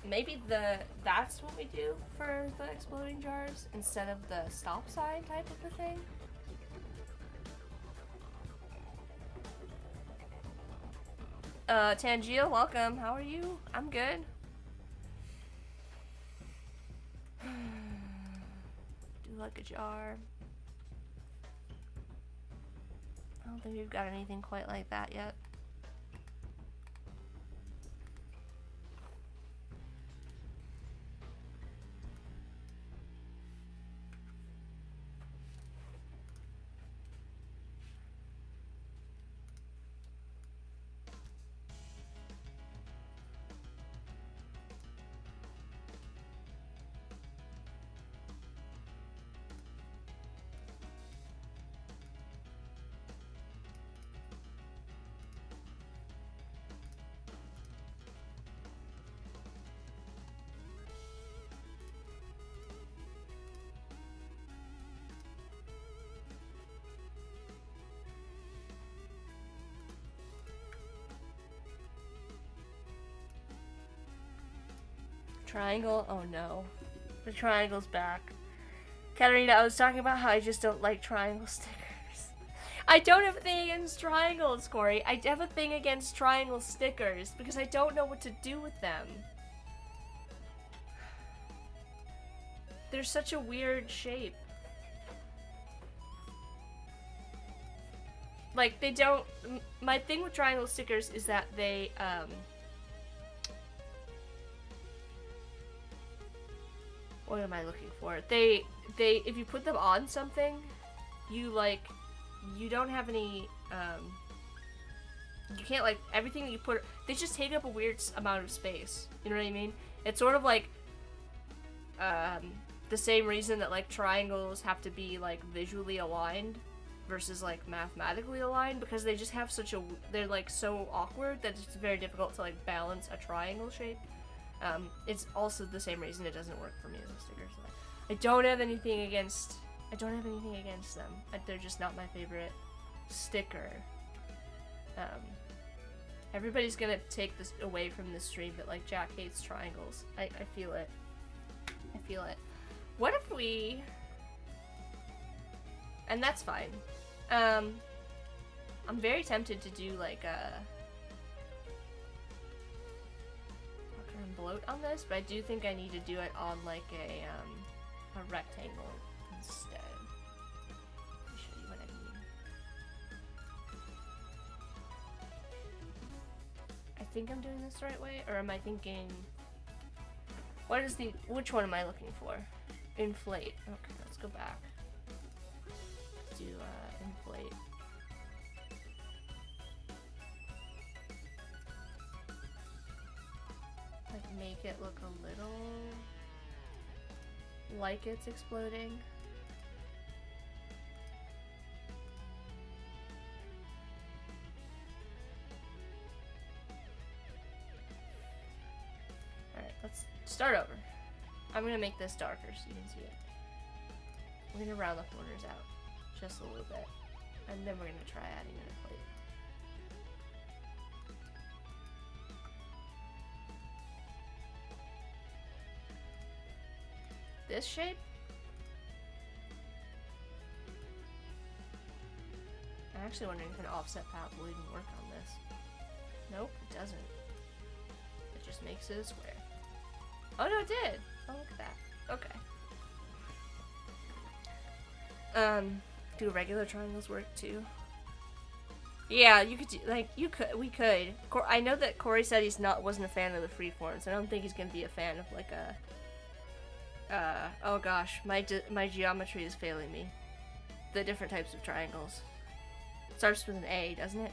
Speaker 1: Maybe that's what we do for the exploding jars instead of the stop sign type of a thing. Tangia, welcome. How are you? I'm good. Do like a jar. I don't think we've got anything quite like that yet. Triangle? Oh no. The triangle's back. Katarina, I was talking about how I just don't like triangle stickers. I don't have a thing against triangles, Corey. I have a thing against triangle stickers because I don't know what to do with them. They're such a weird shape. like, they don't... My thing with triangle stickers is that they, what am I looking for? They, if you put them on something, you, like, you don't have any, you can't, like, everything that you put, they just take up a weird amount of space. You know what I mean? It's sort of like, the same reason that, like, triangles have to be, like, visually aligned versus, like, mathematically aligned, because they just have such a, they're, like, so awkward that it's very difficult to, like, balance a triangle shape. It's also the same reason it doesn't work for me as a sticker. So I don't have anything against them. They're just not my favorite sticker. Everybody's gonna take this away from this stream that, like, Jack hates triangles. I feel it. I feel it. What if we... And that's fine. I'm very tempted to do, like, a bloat on this, but I do think I need to do it on, like, a rectangle instead. Let me show you what I mean. I think I'm doing this the right way, or am I thinking... What is the... Which one am I looking for? Inflate. Okay, let's go back. Do, inflate. Like, make it look a little like it's exploding. Alright, let's start over. I'm gonna make this darker so you can see it. We're gonna round the corners out just a little bit, and then we're gonna try adding in a plate. This shape? I'm actually wondering if an offset path will even work on this. Nope, it doesn't. It just makes it a square. Oh no, it did! Oh, look at that. Okay. Do regular triangles work too? Yeah, you could do, like, we could. I know that Corey said wasn't a fan of the freeforms. I don't think he's gonna be a fan of, like, oh gosh, my geometry is failing me. The different types of triangles. It starts with an A, doesn't it?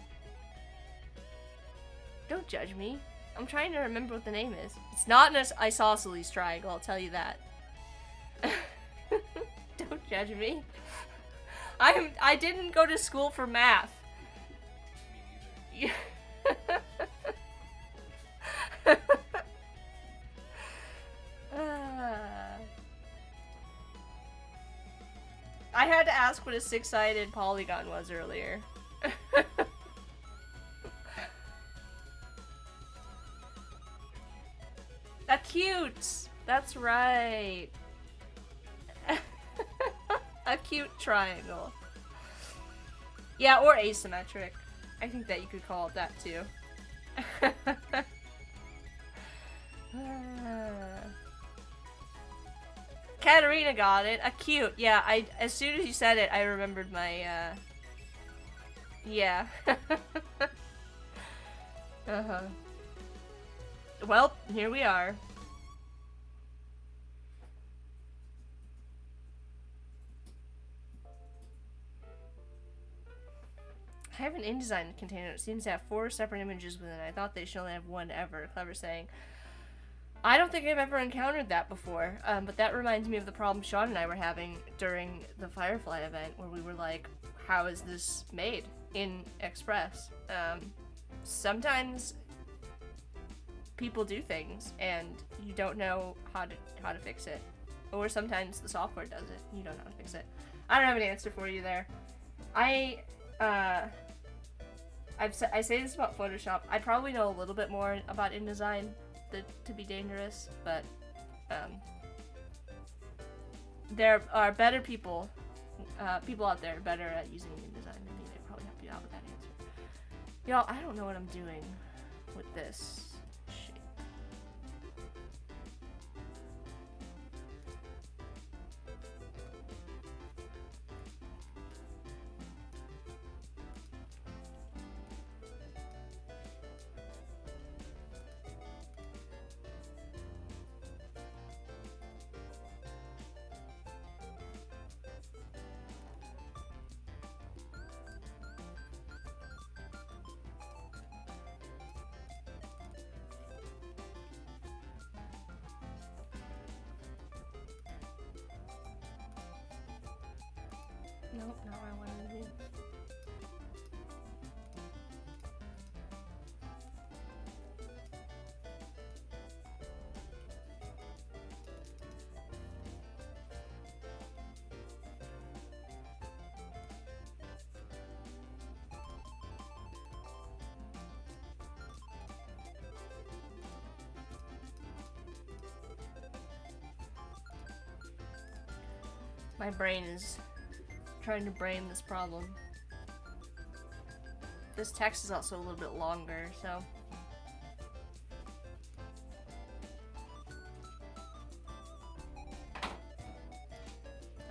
Speaker 1: Don't judge me. I'm trying to remember what the name is. It's not an isosceles triangle, I'll tell you that. Don't judge me. I didn't go to school for math. I had to ask what a six-sided polygon was earlier. Acute! That's right. Acute triangle. Yeah, or asymmetric. I think that you could call it that too. Katarina got it. Acute. Yeah, as soon as you said it, I remembered my, yeah. Uh-huh. Well, here we are. I have an InDesign container. It seems to have 4 separate images within it. I thought they should only have one ever. Clever saying. I don't think I've ever encountered that before, but that reminds me of the problem Sean and I were having during the Firefly event, where we were like, how is this made in Express? Sometimes people do things, and you don't know how to fix it. Or sometimes the software does it, and you don't know how to fix it. I don't have an answer for you there. I say this about Photoshop. I probably know a little bit more about InDesign to be dangerous, but there are better people out there better at using InDesign than me. They probably help you out with that answer. Y'all, I don't know what I'm doing with this shape. Nope, not what I wanted to do. My brain is trying to brain this problem. This text is also a little bit longer, so.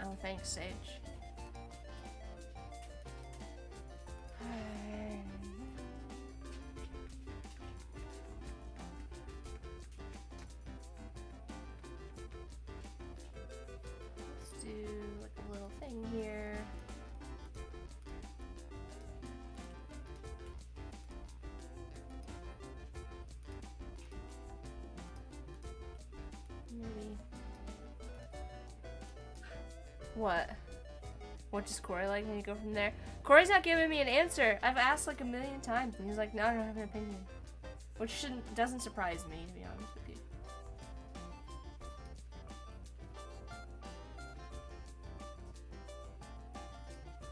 Speaker 1: Oh, thanks, Sage. Let's do like a little thing here. Maybe. What? What does Corey like? Can you go from there? Corey's not giving me an answer. I've asked like a million times, and he's like, "No, I don't have an opinion," which doesn't surprise me, to be honest with you.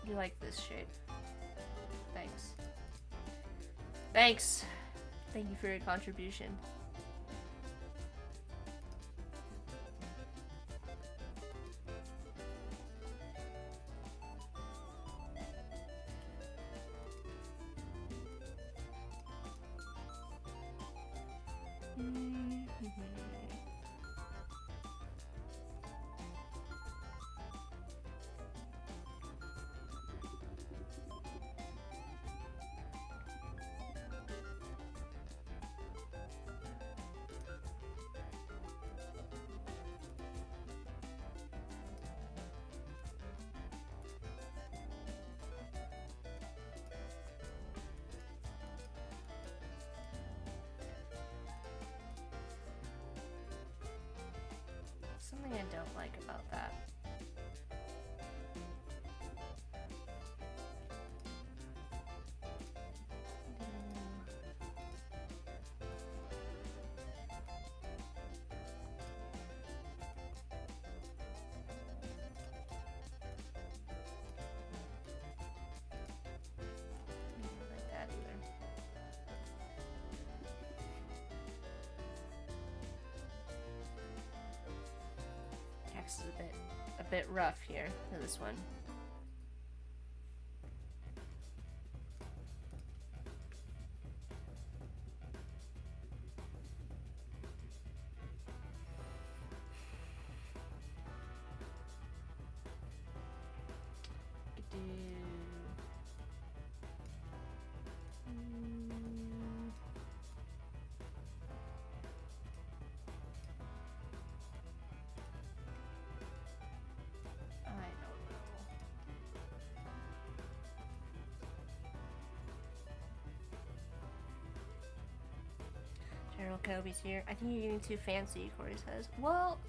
Speaker 1: You like this shape? Thanks. Thanks. Thank you for your contribution. Something I don't like about that. Don't like that either. Text is a bit rough here for this one. General Kobe's here. I think you're getting too fancy, Corey says. Well,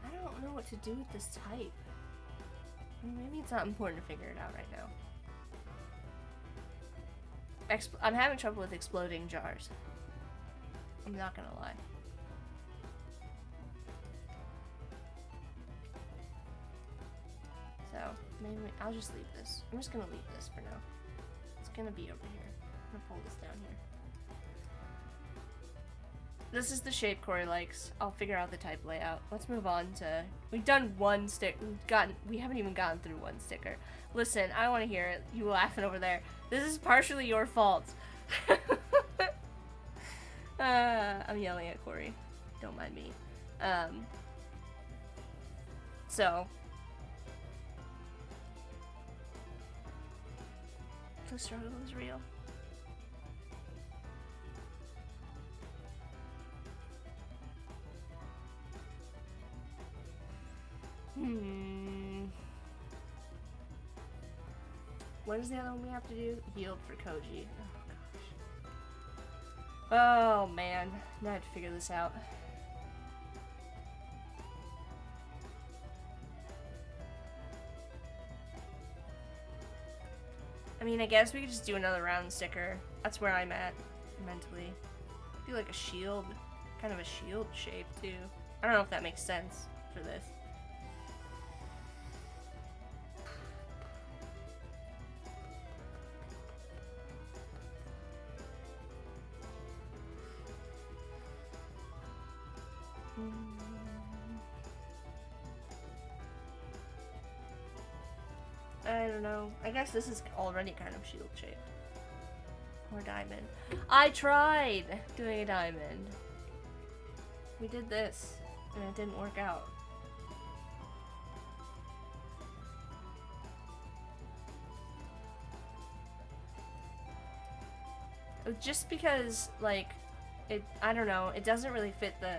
Speaker 1: I don't know what to do with this type. I mean, maybe it's not important to figure it out right now. I'm having trouble with exploding jars. I'm not gonna lie. So, maybe I'll just leave this. I'm just gonna leave this for now. It's gonna be over here. I'm gonna pull this down here. This is the shape Corey likes. I'll figure out the type layout. Let's move on to... We've done one stick. We haven't even gotten through one sticker. Listen, I don't want to hear it. You laughing over there. This is partially your fault. I'm yelling at Corey. Don't mind me. So... The struggle is real. What is the other one we have to do? Yield for Koji. Oh gosh. Oh man. Now I have to figure this out. I mean, I guess we could just do another round sticker. That's where I'm at, mentally. Do like a shield, kind of a shield shape, too. I don't know if that makes sense for this. I don't know. I guess this is already kind of shield shaped. Or diamond. I tried doing a diamond. We did this, and it didn't work out. Just because, like, I don't know, it doesn't really fit the,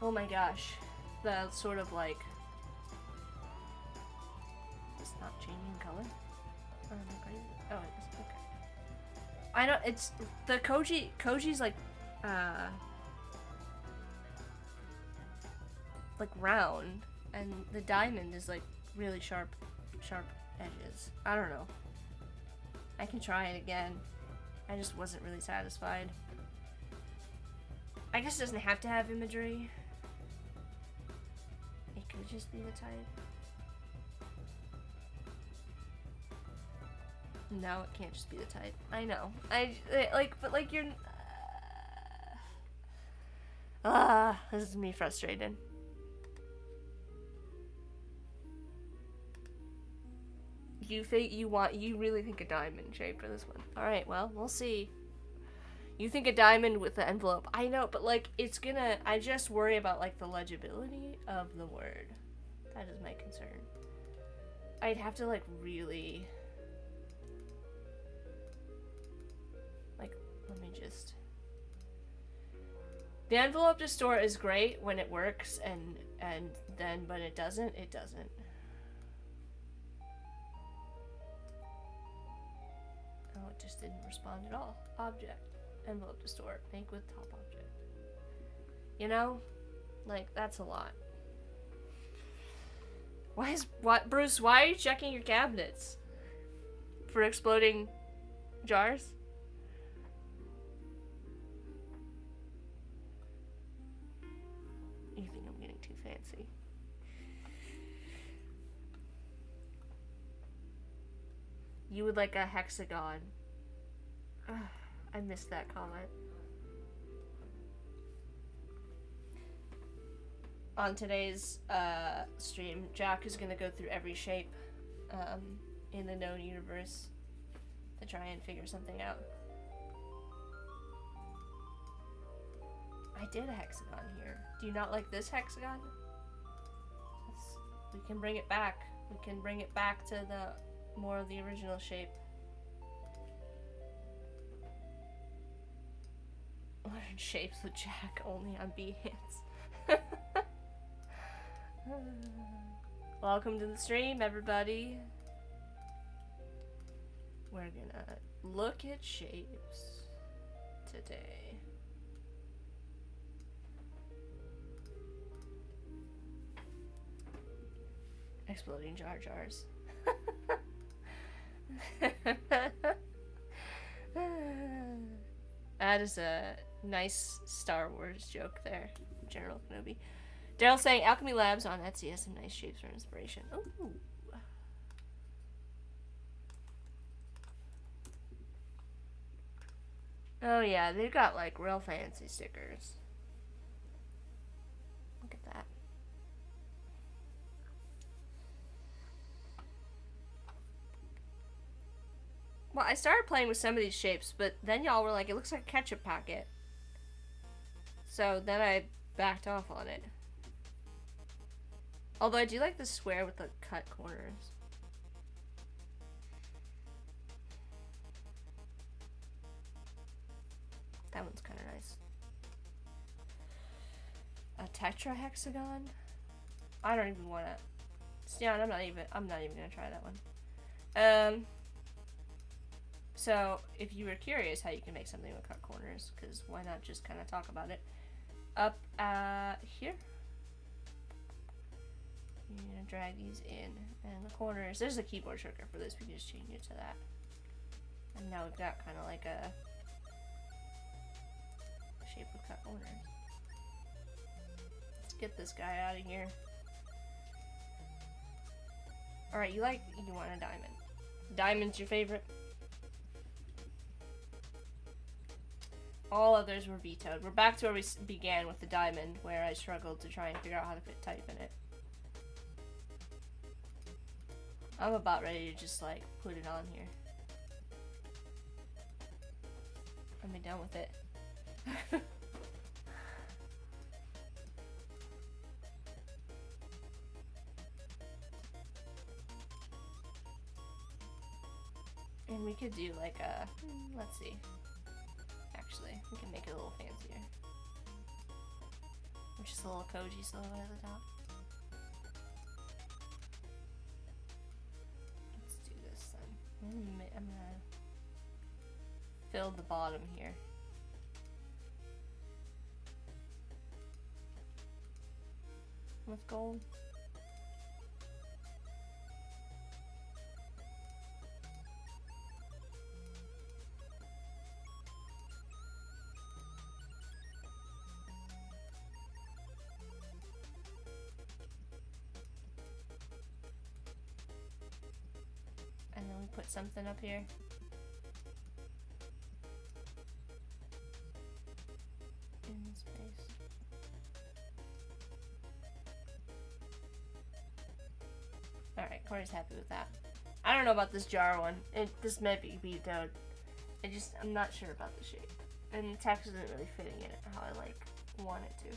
Speaker 1: oh my gosh, the sort of, like, it's not changing color? Oh, am I crazy? Oh, it is, okay. I don't, it's, the Koji's, like round, and the diamond is, like, really sharp edges. I don't know. I can try it again. I just wasn't really satisfied. I guess it doesn't have to have imagery. It could just be the type. No, it can't just be the type. I know. But like you're... this is me frustrated. You really think a diamond shape for this one. Alright, well, we'll see. You think a diamond with the envelope. I know, but like, it's gonna... I just worry about like the legibility of the word. That is my concern. I'd have to like really... Like, let me just... The envelope to store is great when it works, and then when it doesn't, it doesn't. Oh, it just didn't respond at all. Object. Envelope to store. Make with top object. You know? Like, that's a lot. Bruce, why are you checking your cabinets? For exploding jars? You think I'm getting too fancy? You would like a hexagon. Ugh, I missed that comment. On today's stream, Jack is gonna go through every shape in the known universe to try and figure something out. I did a hexagon here. Do you not like this hexagon? We can bring it back. We can bring it back to the more of the original shape. Learn shapes with Jack only on Behance. Welcome to the stream, everybody. We're gonna look at shapes today. Exploding jar jars. That is a nice Star Wars joke there, General Kenobi. Daryl saying Alchemy Labs on Etsy has some nice shapes for inspiration. Ooh. Oh yeah, they've got like real fancy stickers. Look at that. Well, I started playing with some of these shapes, but then y'all were like, it looks like a ketchup packet. So then I backed off on it. Although I do like the square with the cut corners. That one's kind of nice. A tetrahexagon? I don't even want to. Stian, I'm not even gonna try that one. So if you were curious how you can make something with cut corners, because why not just kind of talk about it? Up here, You're gonna drag these in, and the corners. There's a keyboard shortcut for this. We can just change it to that. And now we've got kind of like a shape of cut corners. Let's get this guy out of here. All right, you want a diamond. Diamond's your favorite. All others were vetoed. We're back to where we began with the diamond, where I struggled to try and figure out how to fit type in it. I'm about ready to just like put it on here. I'm done with it. And we could do like a, let's see. Actually, we can make it a little fancier. Just a little Koji silhouette at the top. Let's do this then. I'm gonna fill the bottom here. With gold. And then we put something up here. In this space. Alright, Corey's happy with that. I don't know about this jar one. This might be vetoed. I'm not sure about the shape. And the text isn't really fitting in it how I like want it to.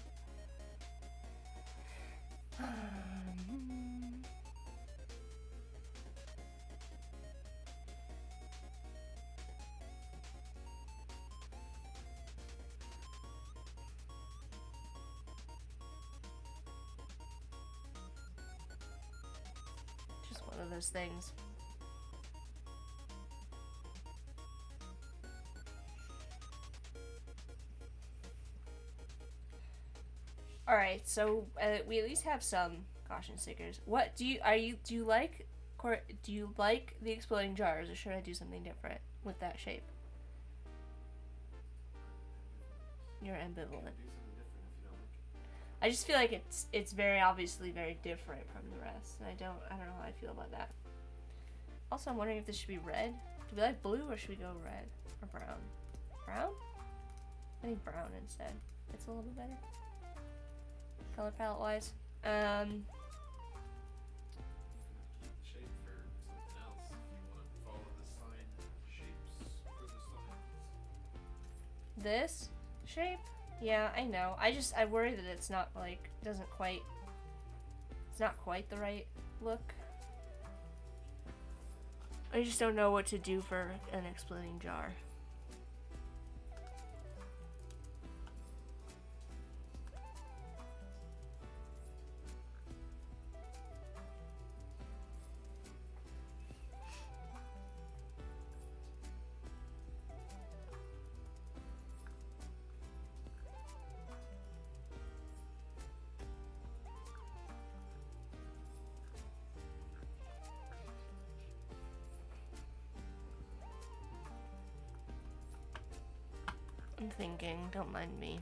Speaker 1: Just one of those things. Alright, so we at least have some caution stickers. What do you like the exploding jars, or should I do something different with that shape? You're ambivalent. I just feel like it's very obviously very different from the rest. And I don't know how I feel about that. Also, I'm wondering if this should be red. Do we like blue, or should we go red or brown? Brown? I think brown instead. It's a little bit better. Color palette wise.
Speaker 2: Shape for something else if you want to follow the sign shapes for the signs.
Speaker 1: This shape? Yeah, I know. I worry that it's not like it's not quite the right look. I just don't know what to do for an exploding jar. I'm thinking, don't mind me.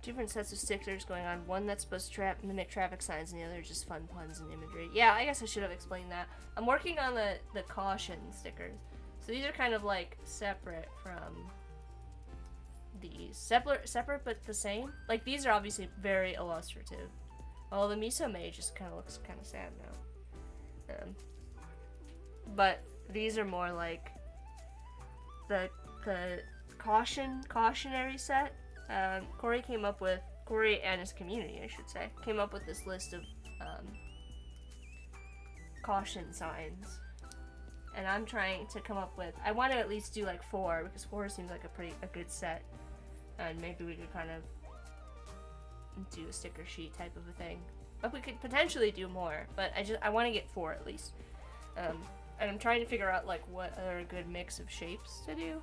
Speaker 1: Different sets of stickers going on. One that's supposed to mimic traffic signs, and the other just fun puns and imagery. Yeah, I guess I should have explained that. I'm working on the caution stickers. So these are kind of like separate from these. Separate but the same. Like these are obviously very illustrative. Well, the Miso May just kind of looks kind of sad now. But these are more like the cautionary set. Corey and his community, I should say, came up with this list of caution signs, and I'm trying to come up with. I want to at least do like 4 because 4 seems like a good set, and maybe we could kind of do a sticker sheet type of a thing. But we could potentially do more. But I want to get 4 at least, and I'm trying to figure out like what are a good mix of shapes to do.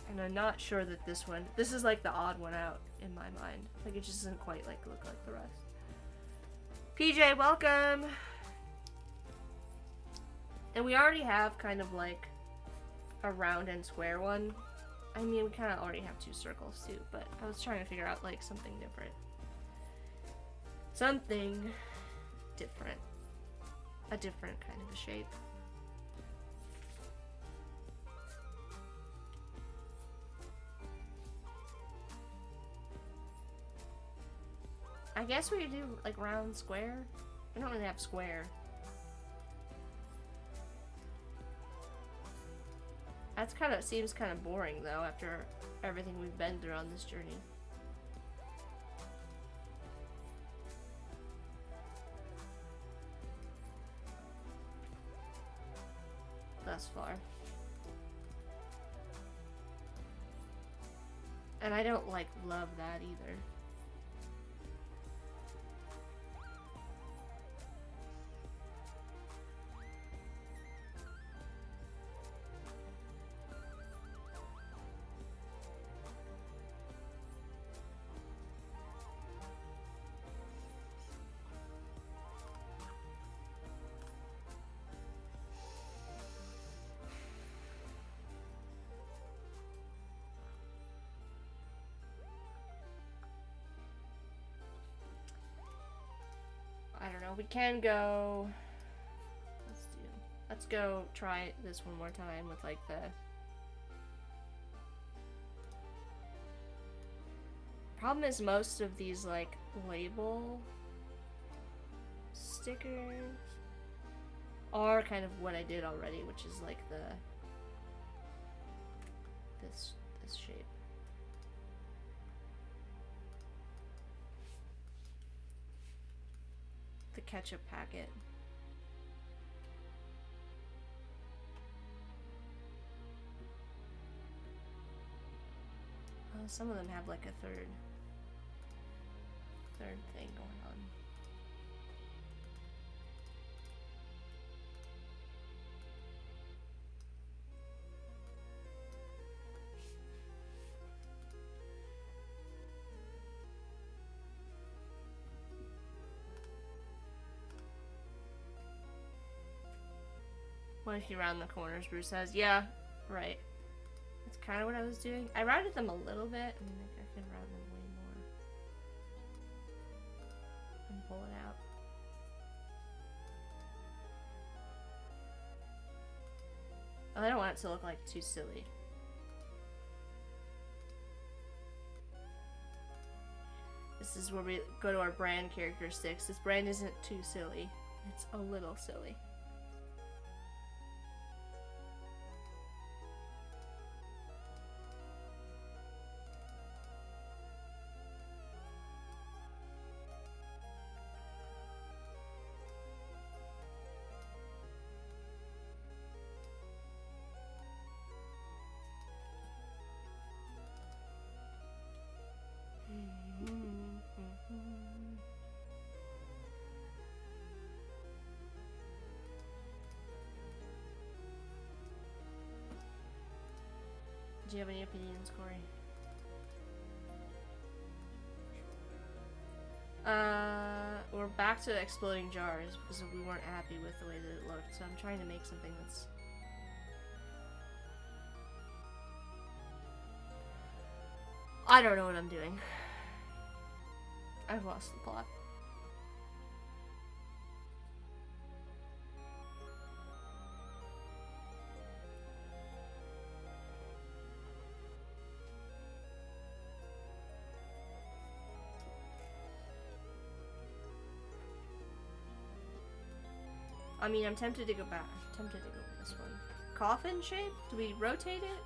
Speaker 1: And I'm not sure that this is like the odd one out in my mind. Like it just doesn't quite like look like the rest. PJ, welcome. And we already have kind of like a round and square one. I mean, we kind of already have two circles too, but I was trying to figure out like something different. Something different. A different kind of a shape. I guess we could do like round square. We don't really have square. That's kind of seems kind of boring though after everything we've been through on this journey. Thus far. And I don't like love that either. I don't know. We can go. Let's go try this one more time with like the. Problem is most of these like label stickers are kind of what I did already, which is like this shape. The ketchup packet. Some of them have like a third thing going on. What if you round the corners, Bruce says. Yeah, right. That's kind of what I was doing. I rounded them a little bit. I mean, I could round them way more. And pull it out. Oh, I don't want it to look like too silly. This is where we go to our brand characteristics. This brand isn't too silly. It's a little silly. Do you have any opinions, Corey? We're back to exploding jars because we weren't happy with the way that it looked, so I'm trying to make something that's... I don't know what I'm doing. I've lost the plot. I mean, I'm tempted to go back. I'm tempted to go with this one. Coffin shape? Do we rotate it?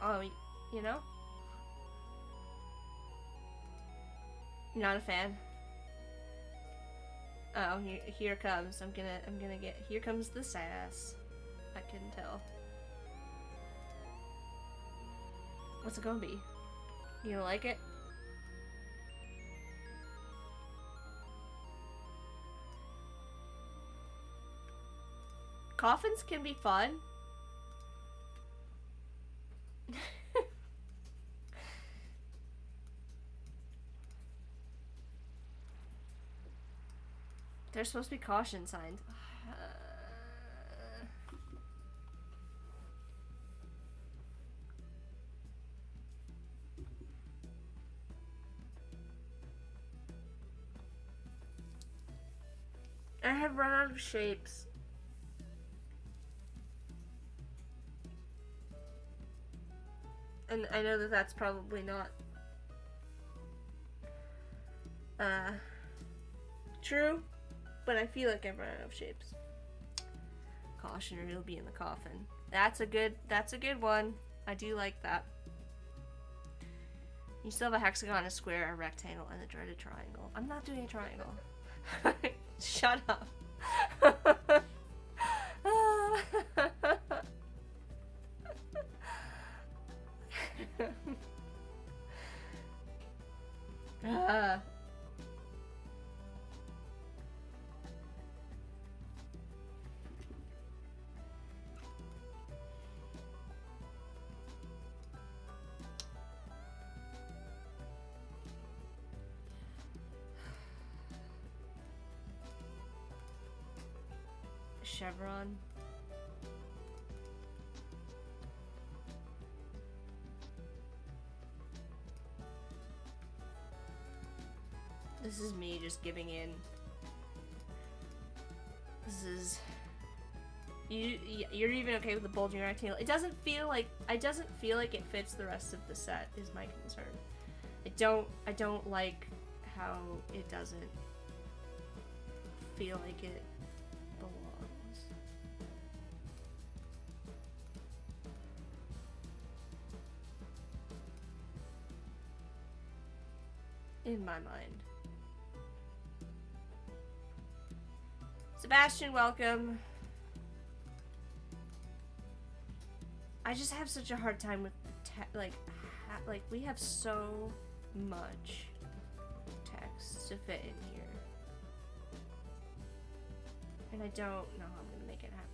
Speaker 1: Oh, you know? Not a fan. Oh, here comes. I'm gonna get. Here comes the sass. I can tell. What's it gonna be? You gonna like it? Coffins can be fun. There's supposed to be caution signs. I have run out of shapes. And I know that that's probably not true, but I feel like I've run out of shapes. Caution, or he'll be in the coffin. That's a good one. I do like that. You still have a hexagon, a square, a rectangle, and a dreaded triangle. I'm not doing a triangle. Shut up. Chevron. This is me just giving in. This is you're even okay with the bulging rectangle. It doesn't feel like it fits the rest of the set is my concern. I don't like how it doesn't feel like it belongs. In my mind. Sebastian, welcome. I just have such a hard time with like we have so much text to fit in here, and I don't know how I'm gonna make it happen.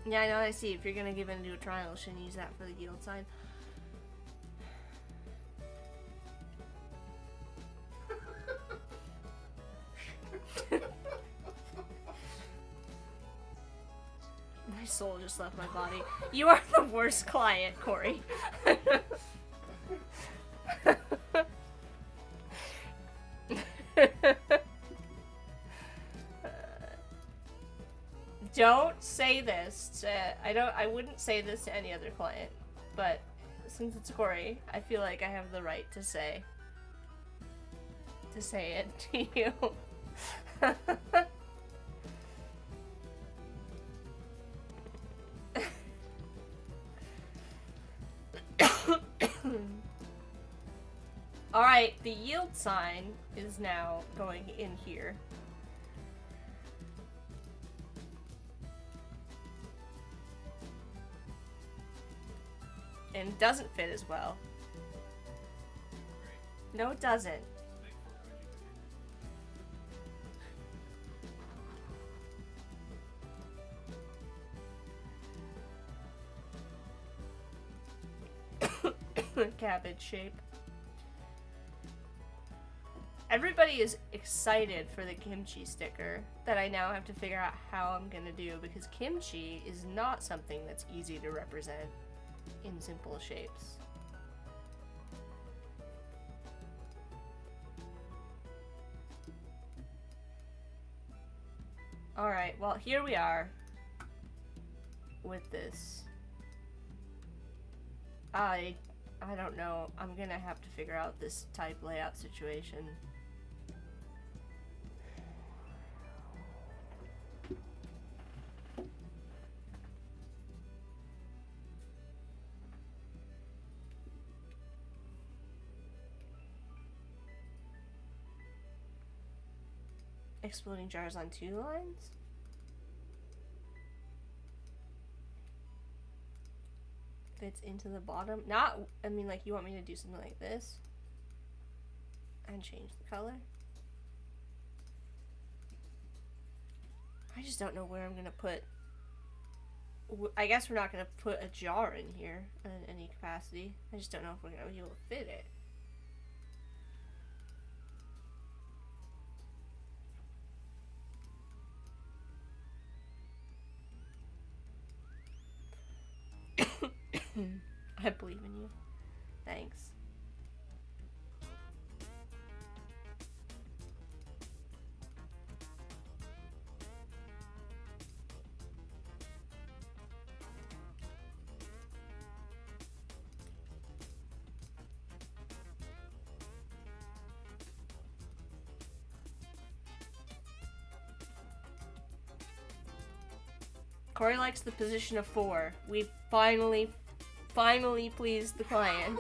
Speaker 1: Yeah, I know, I see. If you're gonna give in to a triangle, shouldn't use that for the yield sign. My soul just left my body. You are the worst client, Corey. Don't say this to, I wouldn't say this to any other client, but since it's Corey, I feel like I have the right to say it to you. Alright, the yield sign is now going in here. And it doesn't fit as well. No, it doesn't. Cabbage shape. Everybody is excited for the kimchi sticker that I now have to figure out how I'm gonna do, because kimchi is not something that's easy to represent in simple shapes. Alright, well, here we are with this. I don't know. I'm gonna have to figure out this type layout situation. Exploding jars on 2 lines? Fits into the bottom. Not, I mean, like, you want me to do something like this? And change the color? I just don't know where I'm gonna put. I guess we're not gonna put a jar in here in any capacity. I just don't know if we're gonna be able to fit it. I believe in you. Thanks. Corey likes the position of 4. We finally pleased the client.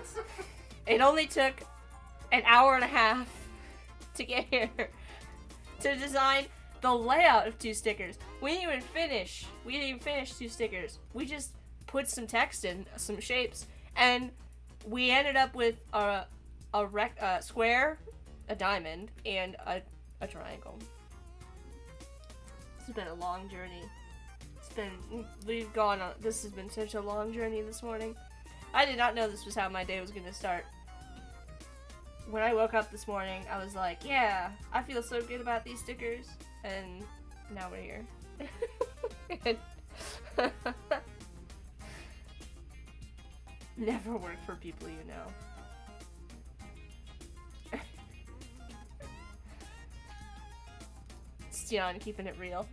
Speaker 1: It only took an hour and a half to get here to design the layout of 2 stickers. We didn't even finish 2 stickers. We just put some text in, some shapes, and we ended up with a square, a diamond, and a triangle. This has been a long journey. This has been such a long journey this morning. I did not know this was how my day was going to start. When I woke up this morning, I was like, yeah, I feel so good about these stickers. And now we're here. Never work for people you know. Stian keeping it real.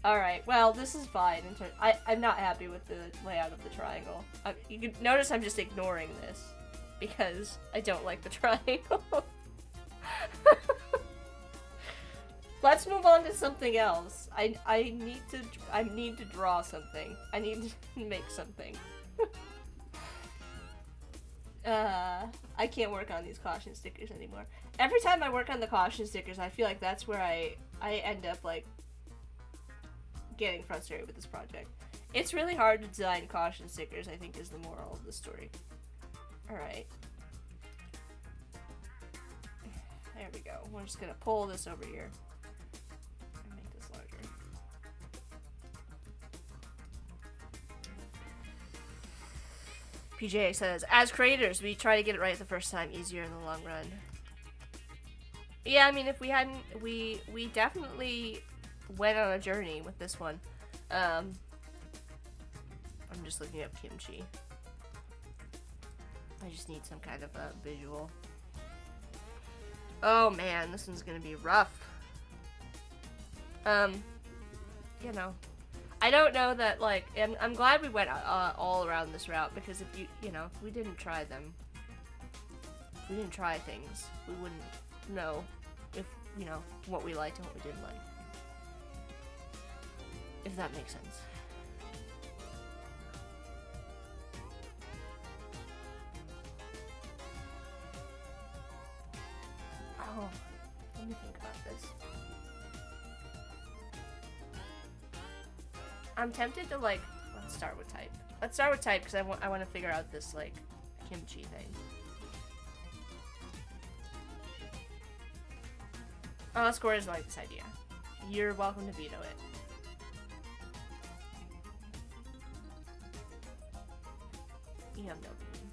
Speaker 1: Alright, well, this is fine. I'm not happy with the layout of the triangle. You can notice I'm just ignoring this, because I don't like the triangle. Let's move on to something else. I need to draw something. I need to make something. I can't work on these caution stickers anymore. Every time I work on the caution stickers, I feel like that's where I end up, like, getting frustrated with this project. It's really hard to design caution stickers, I think, is the moral of the story. Alright. There we go. We're just gonna pull this over here. And make this larger. PJ says, as creators, we try to get it right the first time, easier in the long run. Yeah, I mean, if we hadn't, we definitely went on a journey with this one. I'm just looking up kimchi. I just need some kind of a visual. Oh man, this one's gonna be rough. You know, I don't know that, like, I'm glad we went all around this route, because if you know, if we didn't try them, if we didn't try things, we wouldn't know if, you know, what we liked and what we didn't like. If that makes sense. Oh, let me think about this. I'm tempted to, like, let's start with type. Let's start with type, because I want to figure out this, like, kimchi thing. Oh, Score doesn't like this idea. You're welcome to veto it. You have no opinion.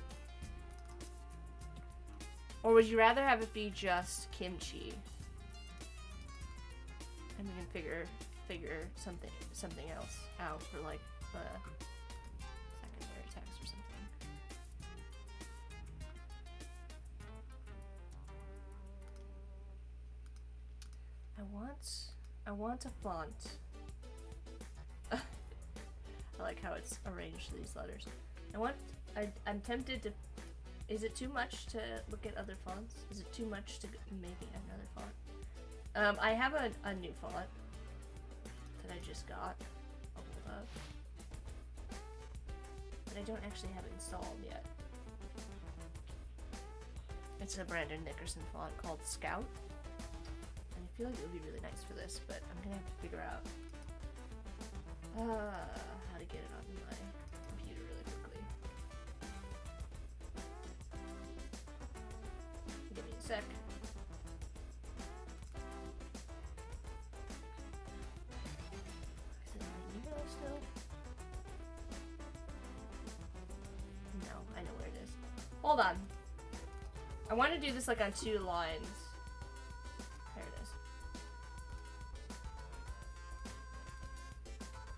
Speaker 1: Or would you rather have it be just kimchi? And we can figure something else out for, like, the secondary text or something. I want a font. I like how it's arranged, these letters. I'm tempted to. Is it too much to look at other fonts? Is it too much to maybe another font? I have a new font that I just got a hold of, but I don't actually have it installed yet. It's a Brandon Nickerson font called Scout, and I feel like it would be really nice for this, but I'm gonna have to figure out how to get it onto my computer really quickly. Give me a sec. Hold on. I want to do this like on 2 lines. There it is.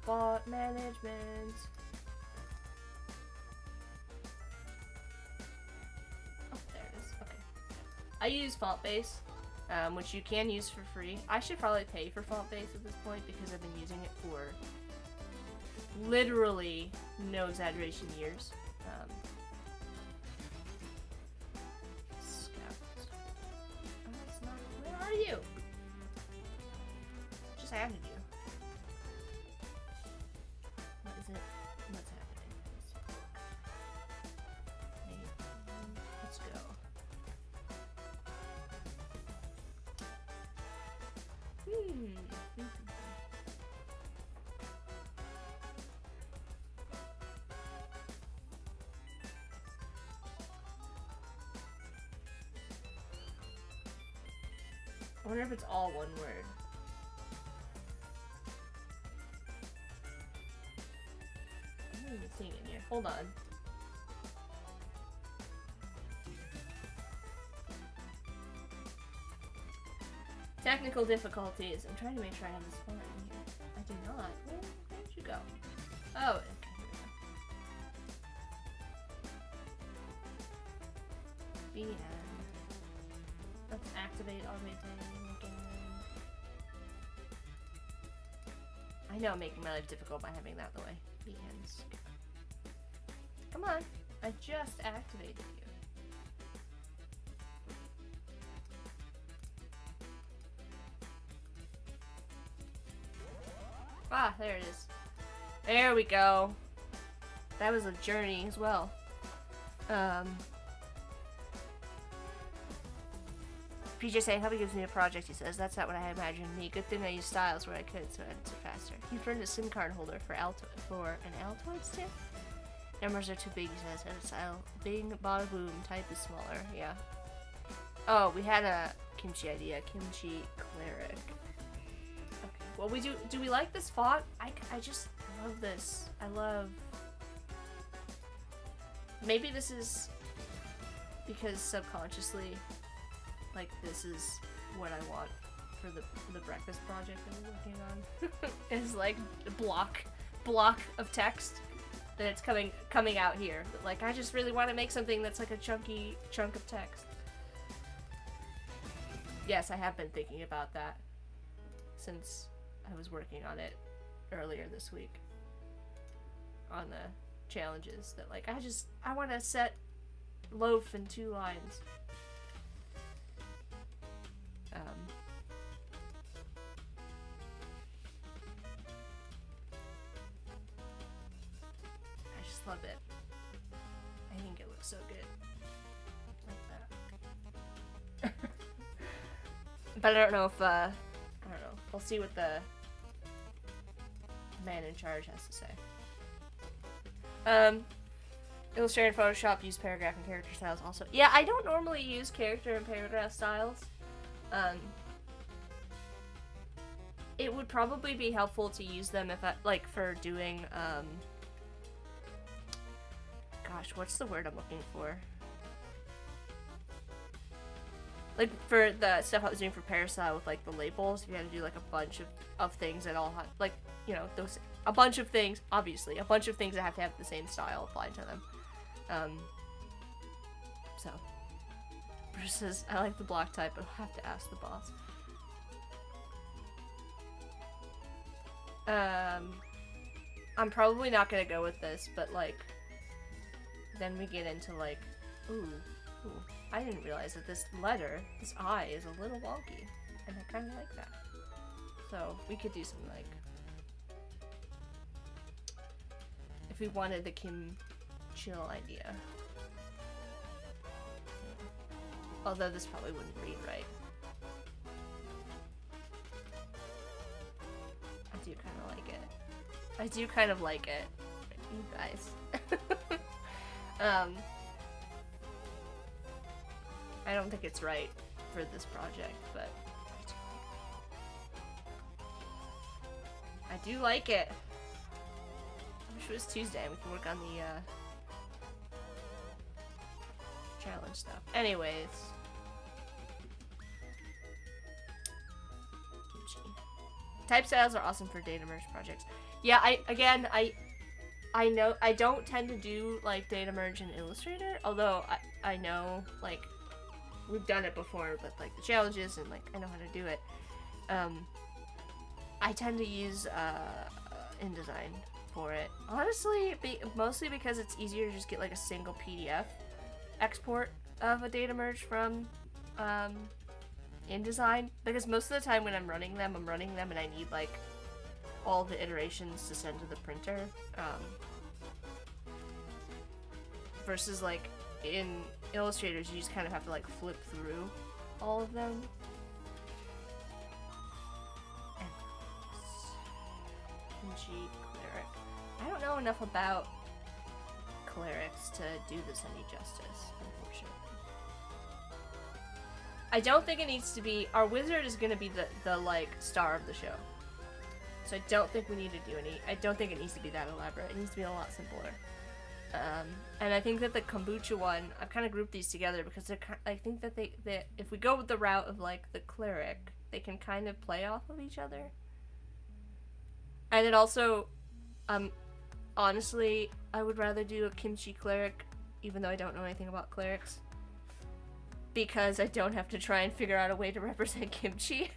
Speaker 1: Font management. Oh, there it is. Okay. I use font base, which you can use for free. I should probably pay for font base at this point because I've been using it for literally, no exaggeration, years. Where are you? Just added you. What is it? What's happening? Let's go. I wonder if it's all one word. I'm not even seeing it here. Hold on. Technical difficulties. I'm trying to make sure I have this font in here. I do not. Where did you go? Oh, okay. Here we go. BN. Let's activate automating again. I know I'm making my life difficult by having that the way. BN's. Come on. I just activated you. Ah, there it is. There we go. That was a journey as well. PJ saying, "Hubby gives me a project," he says. "That's not what I imagined me. Good thing I used styles where I could, so I ended so faster." He turned a SIM card holder for an Altoid stick? Numbers are too big, he says. Edit style. Bing, bada boom. Type is smaller. Yeah. Oh, we had a kimchi idea. Kimchi cleric. Okay. Well, we do we like this font? I just love this. I love... Maybe this is because subconsciously, like, this is what I want for the breakfast project that we're working on. Is like a block of text that it's coming out here. But, like, I just really want to make something that's like a chunky chunk of text. Yes, I have been thinking about that since I was working on it earlier this week on the challenges that, like, I want to set loaf in 2 lines. I just love it. I think it looks so good. Like that. But I don't know if, I don't know. We'll see what the man in charge has to say. Illustrator and Photoshop use paragraph and character styles also. Yeah, I don't normally use character and paragraph styles. It would probably be helpful to use them if I, like, for doing, gosh, what's the word I'm looking for? Like, for the stuff I was doing for Parasite with, like, the labels, if you had to do, like, a bunch of things that all have, like, you know, those, a bunch of things, obviously, a bunch of things that have to have the same style applied to them. So. Bruce says, "I like the block type, but I'll have to ask the boss." I'm probably not gonna go with this, but, like, then we get into, like, ooh, I didn't realize that this letter, this I, is a little wonky, and I kind of like that. So, we could do something like, if we wanted the Kim Chill idea. Although this probably wouldn't read right. I do kind of like it. I do kind of like it. You guys. I don't think it's right for this project, but I do like it. I wish it was Tuesday and we could work on fun stuff. Anyways. Type styles are awesome for data merge projects. Yeah, I know I don't tend to do like data merge in Illustrator, although I know like we've done it before with like the challenges and like I know how to do it. I tend to use InDesign for it. Honestly, mostly because it's easier to just get like a single PDF export of a data merge from InDesign, because most of the time when I'm running them and I need like all the iterations to send to the printer, versus like in Illustrators you just kind of have to like flip through all of them. Cleric. I don't know enough about clerics to do this any justice, unfortunately. I don't think it needs to be... Our wizard is going to be the like, star of the show. So I don't think we need to do any... I don't think it needs to be that elaborate. It needs to be a lot simpler. And I think that the kombucha one... I've kind of grouped these together because they're I think that they if we go with the route of, like, the cleric, they can kind of play off of each other. And it also... honestly, I would rather do a kimchi cleric, even though I don't know anything about clerics. Because I don't have to try and figure out a way to represent kimchi.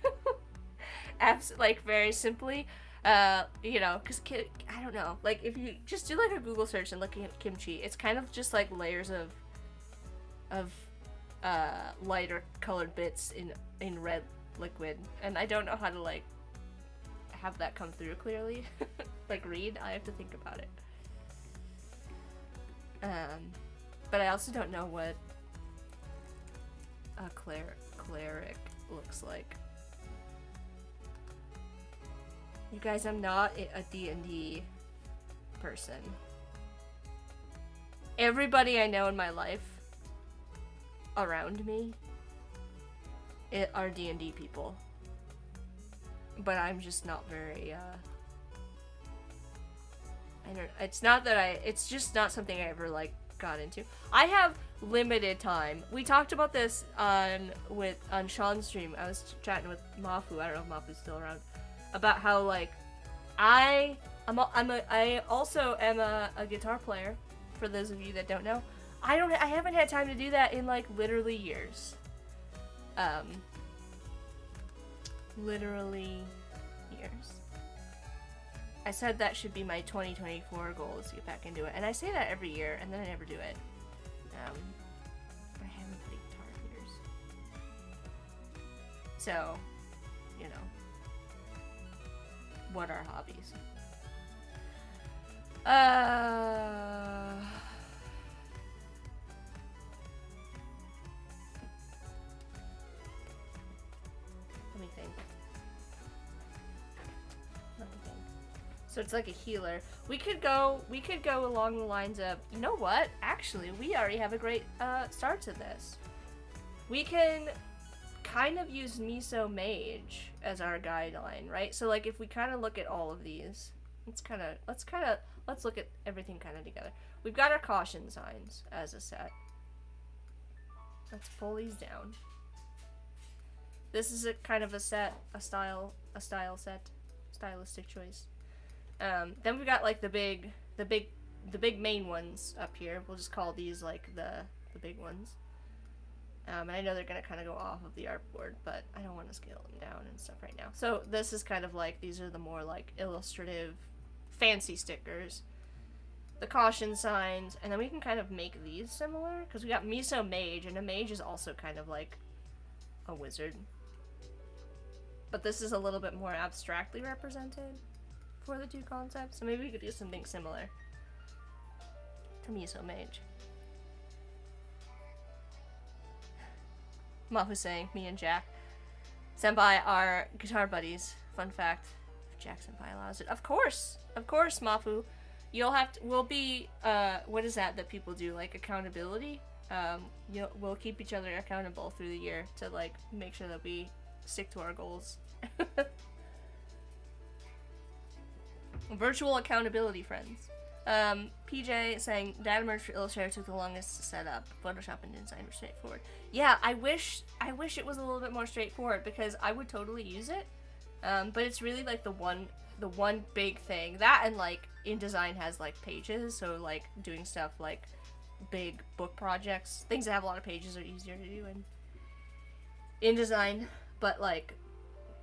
Speaker 1: Like, very simply. You know, because, I don't know. Like, if you just do, like, a Google search and look at kimchi, it's kind of just, like, layers of lighter colored bits in red liquid. And I don't know how to, like, have that come through clearly. Like, read. I have to think about it. But I also don't know what a cleric looks like. You guys, I'm not a D&D person. Everybody I know in my life around me are D&D people. But I'm just not very, it's just not something I ever, like, got into. I have limited time. We talked about this on Sean's stream. I was chatting with Mafu, I don't know if Mafu's still around, about how, like, I also am a guitar player, for those of you that don't know. I haven't had time to do that in, like, literally years. Literally years. I said that should be my 2024 goal, is to get back into it. And I say that every year, and then I never do it. I haven't played guitar in years. So, you know. What are hobbies? Let me think. So it's like a healer. We could go along the lines of, you know what? Actually, we already have a great start to this. We can kind of use Miso Mage as our guideline, right? So like if we kind of look at all of these, let's look at everything kind of together. We've got our caution signs as a set. Let's pull these down. This is a kind of a set, a style set, stylistic choice. Then we've got like the big main ones up here. We'll just call these like the big ones. And I know they're gonna kind of go off of the artboard, but I don't want to scale them down and stuff right now. So this is kind of like, these are the more like illustrative, fancy stickers. The caution signs, and then we can kind of make these similar, because we got Miso Mage, and a mage is also kind of like a wizard. But this is a little bit more abstractly represented for the two concepts, so maybe we could do something similar to Miso Mage. Mafu saying, me and Jack Senpai are guitar buddies. Fun fact, if Jack Senpai allows it. Of course, Mafu. We'll be, what is that people do, like accountability? We'll keep each other accountable through the year to like make sure that we stick to our goals. Virtual accountability friends. PJ saying data merge for Illustrator took the longest to set up. Photoshop and InDesign were straightforward. Yeah, I wish it was a little bit more straightforward because I would totally use it. But it's really like the one big thing that, and like InDesign has like pages, so like doing stuff like big book projects, things that have a lot of pages are easier to do in InDesign. But like,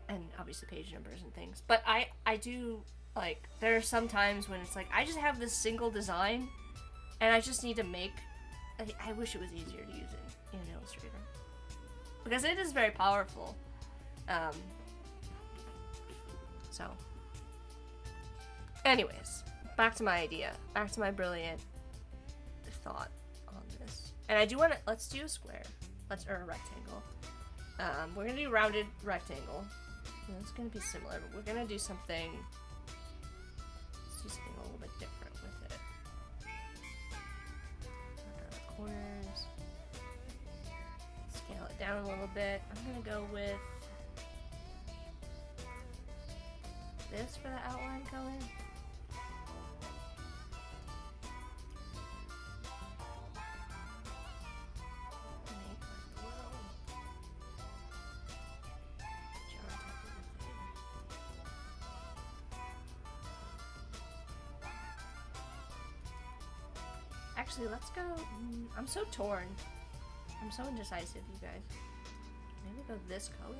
Speaker 1: and obviously page numbers and things. But I do. Like, there are some times when it's like, I just have this single design, and I just need to make... I wish it was easier to use it in Illustrator. Because it is very powerful. So. Anyways, back to my idea. Back to my brilliant thought on this. And I do want to... Let's do a square. Or a rectangle. We're going to do rounded rectangle. It's going to be similar, but we're going to do something... something a little bit different with it. The corners. Scale it down a little bit. I'm gonna go with this for the outline color. Actually, let's go. I'm so torn. I'm so indecisive, you guys. Maybe go this color?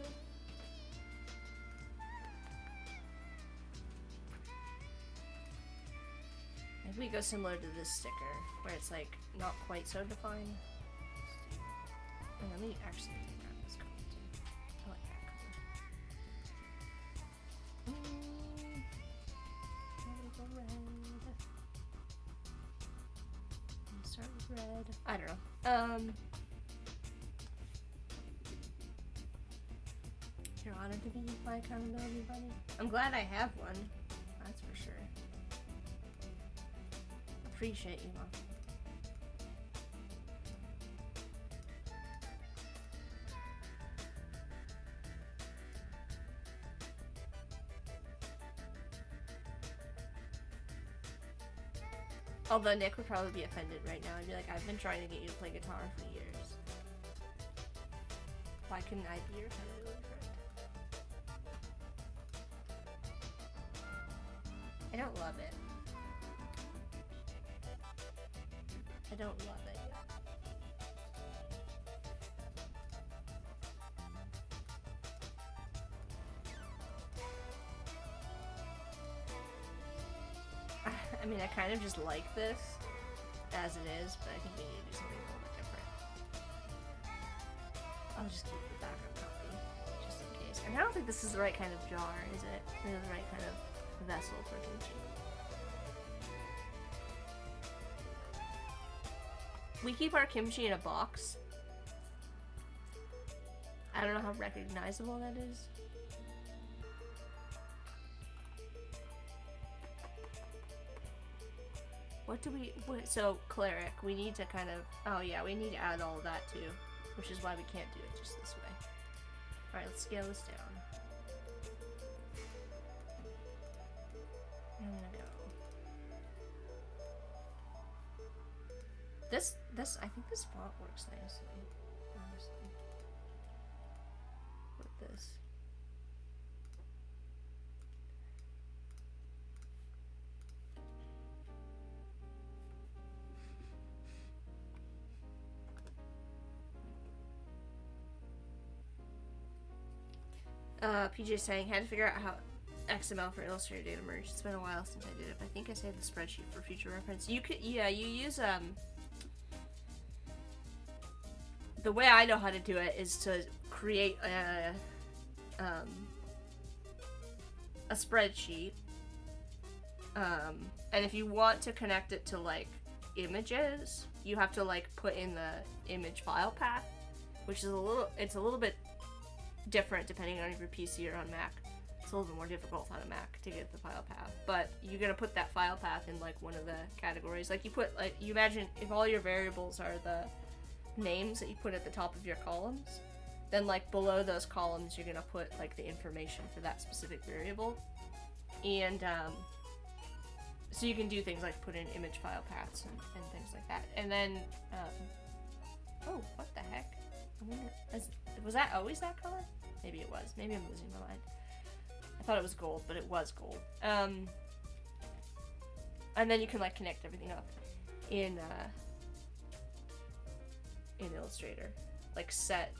Speaker 1: Maybe we go similar to this sticker, where it's like not quite so defined. And let me actually grab this color too. I like that color. Go red. Start with red. I don't know. You're honored to be my accountability buddy. I'm glad I have one. That's for sure. Appreciate you, Mom. Although Nick would probably be offended right now and be like, I've been trying to get you to play guitar for years. Why couldn't I be your accountability friend? I don't love it. I don't love it yet. I mean, I kind of just like this as it is, but I think we need to do something a little bit different. I'll just keep the background copy, just in case. And I don't think this is the right kind of jar, is it? Or the right kind of vessel for kimchi. We keep our kimchi in a box. I don't know how recognizable that is. What do we... so, cleric. We need to kind of... Oh, yeah, we need to add all of that, too. Which is why we can't do it just this way. Alright, let's scale this down. I'm gonna go... This... I think this font works nicely. Honestly. With this. PJ saying, had to figure out how XML for Illustrator data merge. It's been a while since I did it, but I think I saved the spreadsheet for future reference. You could, yeah, you use, the way I know how to do it is to create a spreadsheet, and if you want to connect it to, like, images, you have to, like, put in the image file path, which is it's a little bit different depending on if you're PC or on Mac. It's a little bit more difficult on a Mac to get the file path, but you're gonna put that file path in like one of the categories. Like you imagine if all your variables are the names that you put at the top of your columns, then like below those columns you're gonna put like the information for that specific variable. And so you can do things like put in image file paths and things like that. And then, oh, what the heck? I wonder, was that always that color? Maybe it was. Maybe I'm losing my mind. I thought it was gold, but it was gold. And then you can like connect everything up in Illustrator, like set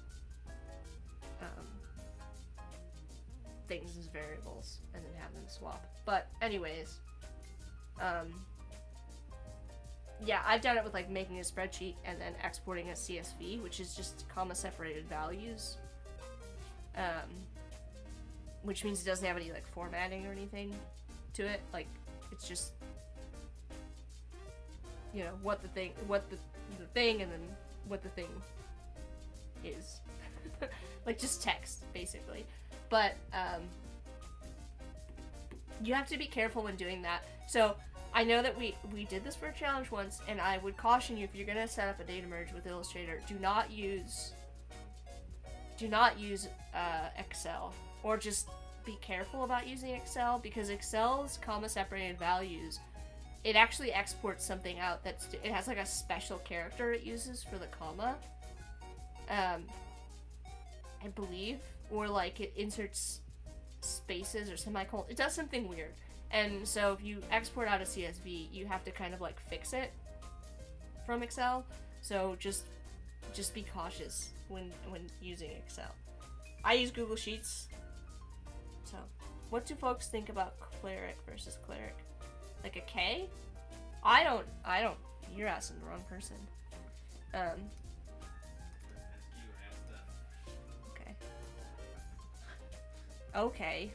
Speaker 1: things as variables and then have them swap. But anyways, yeah, I've done it with like making a spreadsheet and then exporting a CSV, which is just comma separated values, which means it doesn't have any like formatting or anything to it. Like it's just, you know, what the thing and then what the thing is. Like just text basically. But you have to be careful when doing that. So I know that we did this for a challenge once, and I would caution you, if you're gonna set up a data merge with Illustrator, do not use Excel, or just be careful about using Excel, because Excel's comma separated values, it actually exports something out it has like a special character it uses for the comma, I believe, or like it inserts spaces or semicolon. It does something weird. And so if you export out a CSV, you have to kind of like fix it from Excel. So just be cautious when using Excel. I use Google Sheets. So what do folks think about cleric versus cleric? Like a K? I don't, you're asking the wrong person. Okay.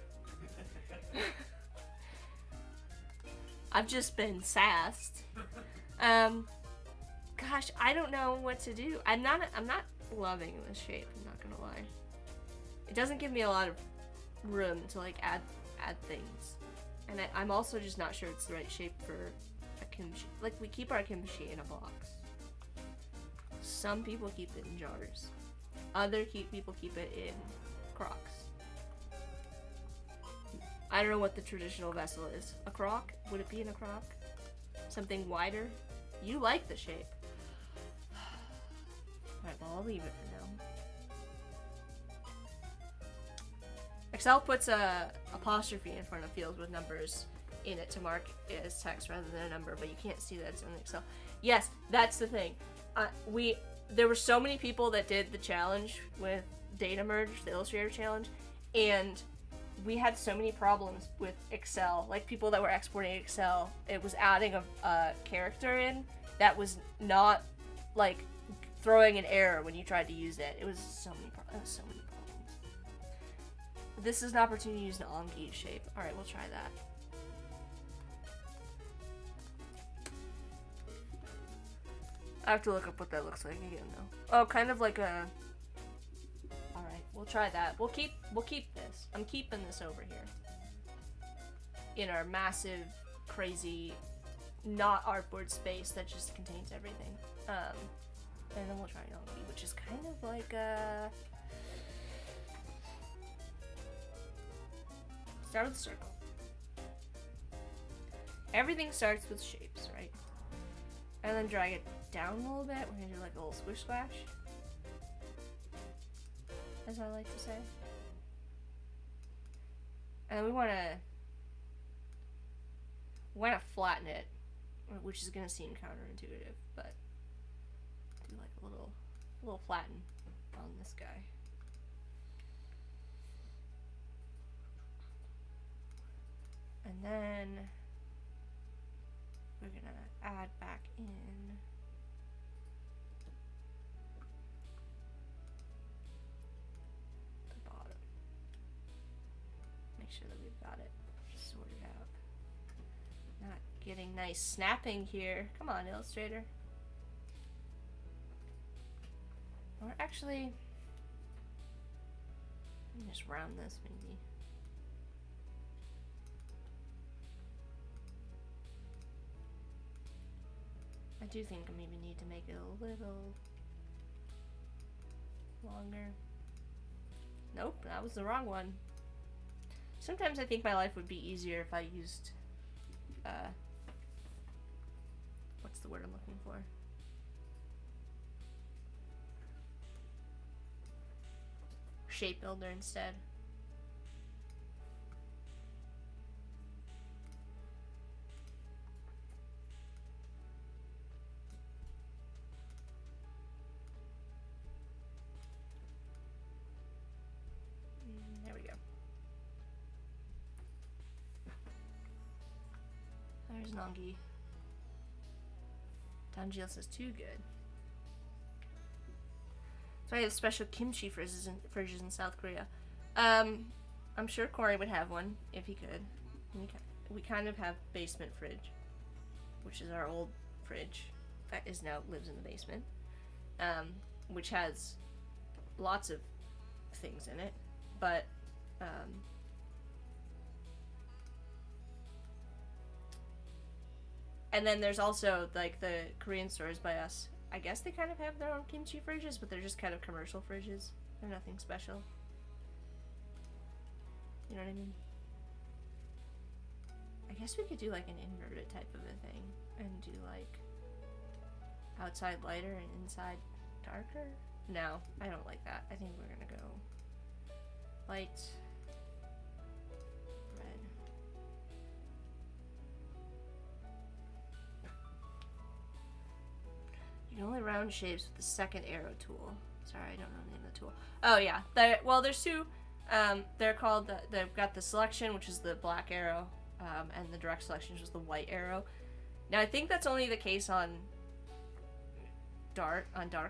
Speaker 1: I've just been sassed. Gosh, I don't know what to do. I'm not loving this shape, I'm not gonna lie. It doesn't give me a lot of room to like add things. And I'm also just not sure it's the right shape for a kimchi. Like, we keep our kimchi in a box. Some people keep it in jars. Other people keep it in crocks. I don't know what the traditional vessel is. A crock? Would it be in a crock? Something wider? You like the shape. Alright, well, I'll leave it for now. Excel puts a apostrophe in front of fields with numbers in it to mark it as text rather than a number, but you can't see that it's in Excel. Yes, that's the thing. There were so many people that did the challenge with data merge, the Illustrator challenge, and we had so many problems with Excel. Like, people that were exporting Excel, it was adding a character in that was not, like, throwing an error when you tried to use it. It was so many problems. This is an opportunity to use an Anki shape. Alright, we'll try that. I have to look up what that looks like again, though. Oh, kind of like a... Alright, we'll try that. We'll keep this. I'm keeping this over here. In our massive, crazy, not artboard space that just contains everything. And then we'll try Anki, which is kind of like a... Start with a circle. Everything starts with shapes, right? And then drag it down a little bit. We're gonna do like a little squish splash, as I like to say. And we wanna flatten it, which is gonna seem counterintuitive, but do like a little flatten on this guy. And then we're gonna add back in the bottom. Make sure that we've got it sorted out. Not getting nice snapping here. Come on, Illustrator. Or actually, let me just round this maybe. I do think I maybe need to make it a little longer. Nope, that was the wrong one. Sometimes I think my life would be easier if I used what's the word I'm looking for? Shape builder instead. There we go. There's Nangi. Danjiel says too good. So I have special kimchi fridges in South Korea. I'm sure Corey would have one if he could. We kind of have basement fridge, which is our old fridge that is now lives in the basement, which has lots of things in it, but and then there's also like the Korean stores by us. I guess they kind of have their own kimchi fridges, but they're just kind of commercial fridges. They're nothing special. You know what I mean? I guess we could do like an inverted type of a thing and do like outside lighter and inside darker. No, I don't like that. I think we're gonna go light, red. You can only round shapes with the second arrow tool. Sorry, I don't know the name of the tool. Oh yeah, there's two. They're called, they've got the selection, which is the black arrow, and the direct selection, which is the white arrow. Now I think that's only the case on dark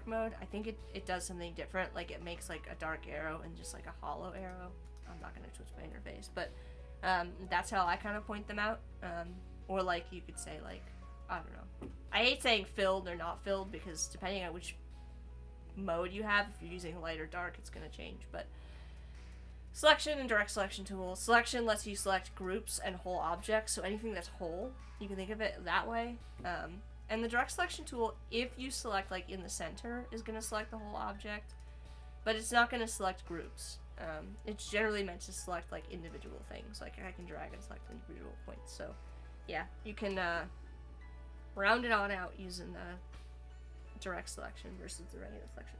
Speaker 1: mode. I think it does something different, like it makes like a dark arrow and just like a hollow arrow. I'm not gonna switch my interface, but that's how I kind of point them out. Or like you could say like, I don't know. I hate saying filled or not filled because depending on which mode you have, if you're using light or dark, it's gonna change. But selection and direct selection tool. Selection lets you select groups and whole objects, so anything that's whole, you can think of it that way. And the direct selection tool, if you select like in the center, is going to select the whole object, but it's not going to select groups. It's generally meant to select like individual things, like I can drag and select individual points. So yeah, you can round it on out using the direct selection versus the regular selection.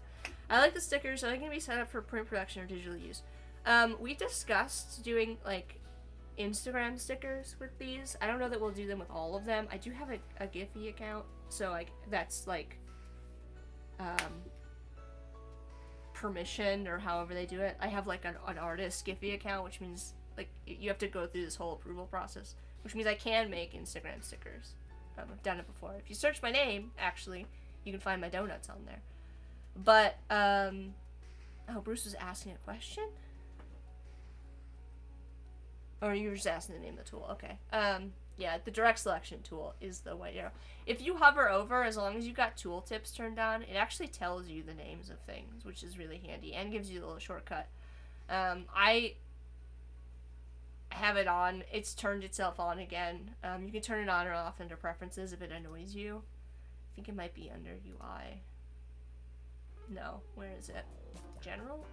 Speaker 1: I like the stickers. Are they going to be set up for print production or digital use? We discussed doing like Instagram stickers with these. I don't know that we'll do them with all of them. I do have a Giphy account, so like that's like permission or however they do it. I have like an artist Giphy account, which means like you have to go through this whole approval process, which means I can make Instagram stickers. I've done it before. If you search my name, actually, you can find my donuts on there. But oh, Bruce was asking a question. Or you were just asking the name of the tool. Okay. Yeah, the direct selection tool is the white arrow. If you hover over, as long as you've got tooltips turned on, it actually tells you the names of things, which is really handy, and gives you a little shortcut. I have it on. It's turned itself on again. You can turn it on or off under preferences if it annoys you. I think it might be under UI. No, where is it? General?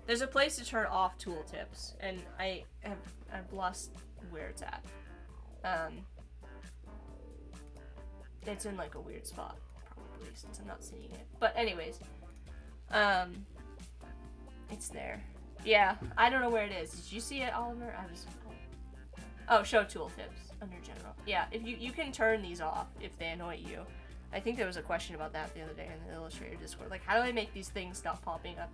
Speaker 1: There's a place to turn off tooltips, and I've lost where it's at. It's in like a weird spot, probably, since I'm not seeing it. But anyways, it's there. Yeah, I don't know where it is. Did you see it, Oliver? Oh, show tooltips under general. Yeah, if you can turn these off if they annoy you. I think there was a question about that the other day in the Illustrator Discord. Like, how do I make these things stop popping up?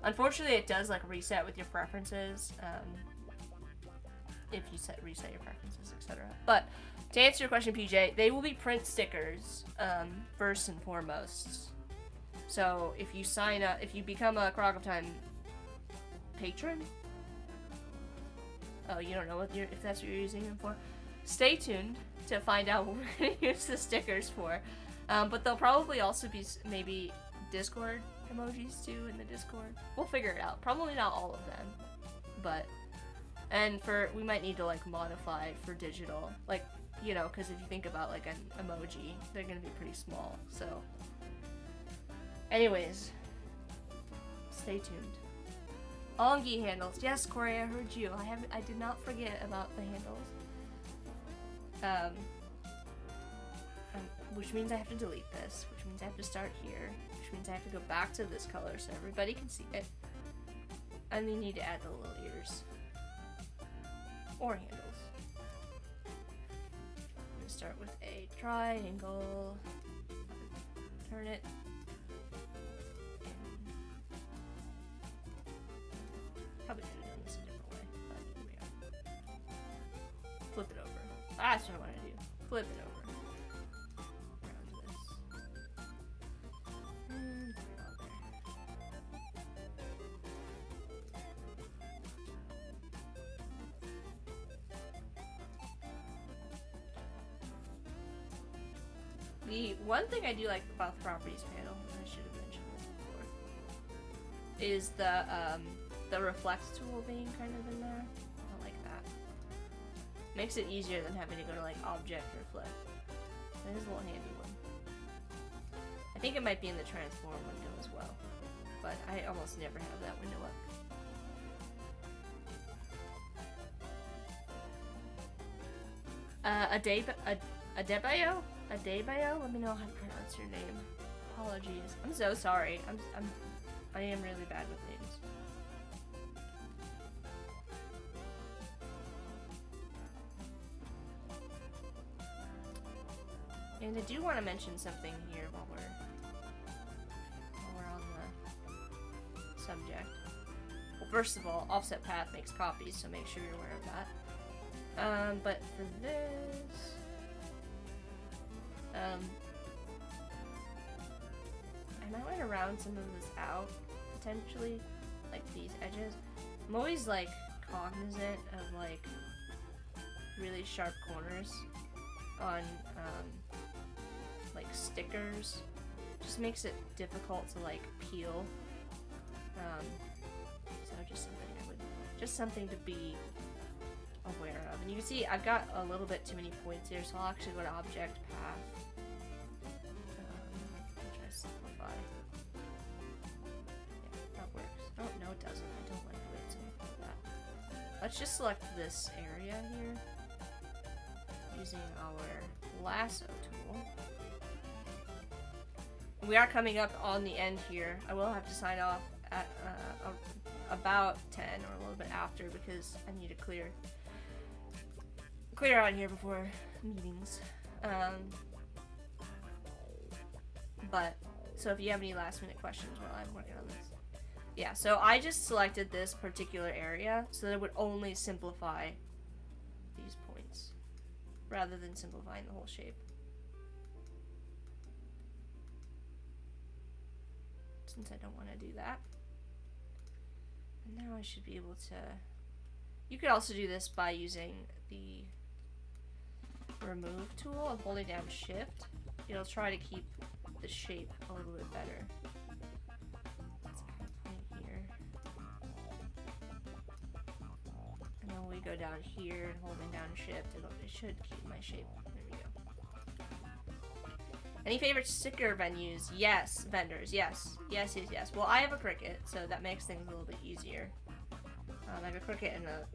Speaker 1: Unfortunately, it does like reset with your preferences. If you reset your preferences, etc. But to answer your question, PJ, they will be print stickers first and foremost. So if you sign up, if you become a Crock of Time patron, oh, you don't know if that's what you're using them for. Stay tuned to find out what we're gonna use the stickers for. But they'll probably also be maybe Discord emojis too in the Discord. We'll figure it out. Probably not all of them, but we might need to like modify for digital, like, you know, because if you think about like an emoji, they're gonna be pretty small. So, anyways, stay tuned. Ongi handles. Yes, Corey, I heard you. I did not forget about the handles. which means I have to delete this, which means I have to start here, which means I have to go back to this color so everybody can see it. And you need to add the little ears. Or handles. I'm gonna start with a triangle. Turn it. Probably could have done this a different way, but here we are. Flip it over. That's what I want to do. Flip it over. Around this. And put it on there. The one thing I do like about the properties panel, and I should have mentioned this before, is the reflect tool being kind of in there. I like that. Makes it easier than having to go to like object reflect. It is a little handy one. I think it might be in the transform window as well, but I almost never have that window up. Adebayo? Adebayo? Let me know how to pronounce your name. Apologies. I'm so sorry. I am really bad with names. And I do want to mention something here while we're on the subject. Well, first of all, offset path makes copies, so make sure you're aware of that. But for this, I might want to round some of this out, potentially, like these edges. I'm always like cognizant of like really sharp corners on like stickers. Just makes it difficult to like peel. So just something to be aware of. And you can see I've got a little bit too many points here, so I'll actually go to object path. I'll try to simplify. Yeah, that works. Oh no, it doesn't. I don't like the way it's like that. Let's just select this area here using our lasso tool. We are coming up on the end here. I will have to sign off at about 10 or a little bit after because I need to clear out here before meetings. But so if you have any last minute questions while I'm working on this. Yeah, so I just selected this particular area so that it would only simplify these points rather than simplifying the whole shape. Since I don't want to do that. And now I should be able to... You could also do this by using the remove tool and holding down shift. It'll try to keep the shape a little bit better. Let's add a point here. And then when we go down here and holding down shift, it should keep my shape. There we go. Any favorite sticker venues? Yes. Vendors? Yes. Yes. Well, I have a Cricut, so that makes things a little bit easier. I have a Cricut and a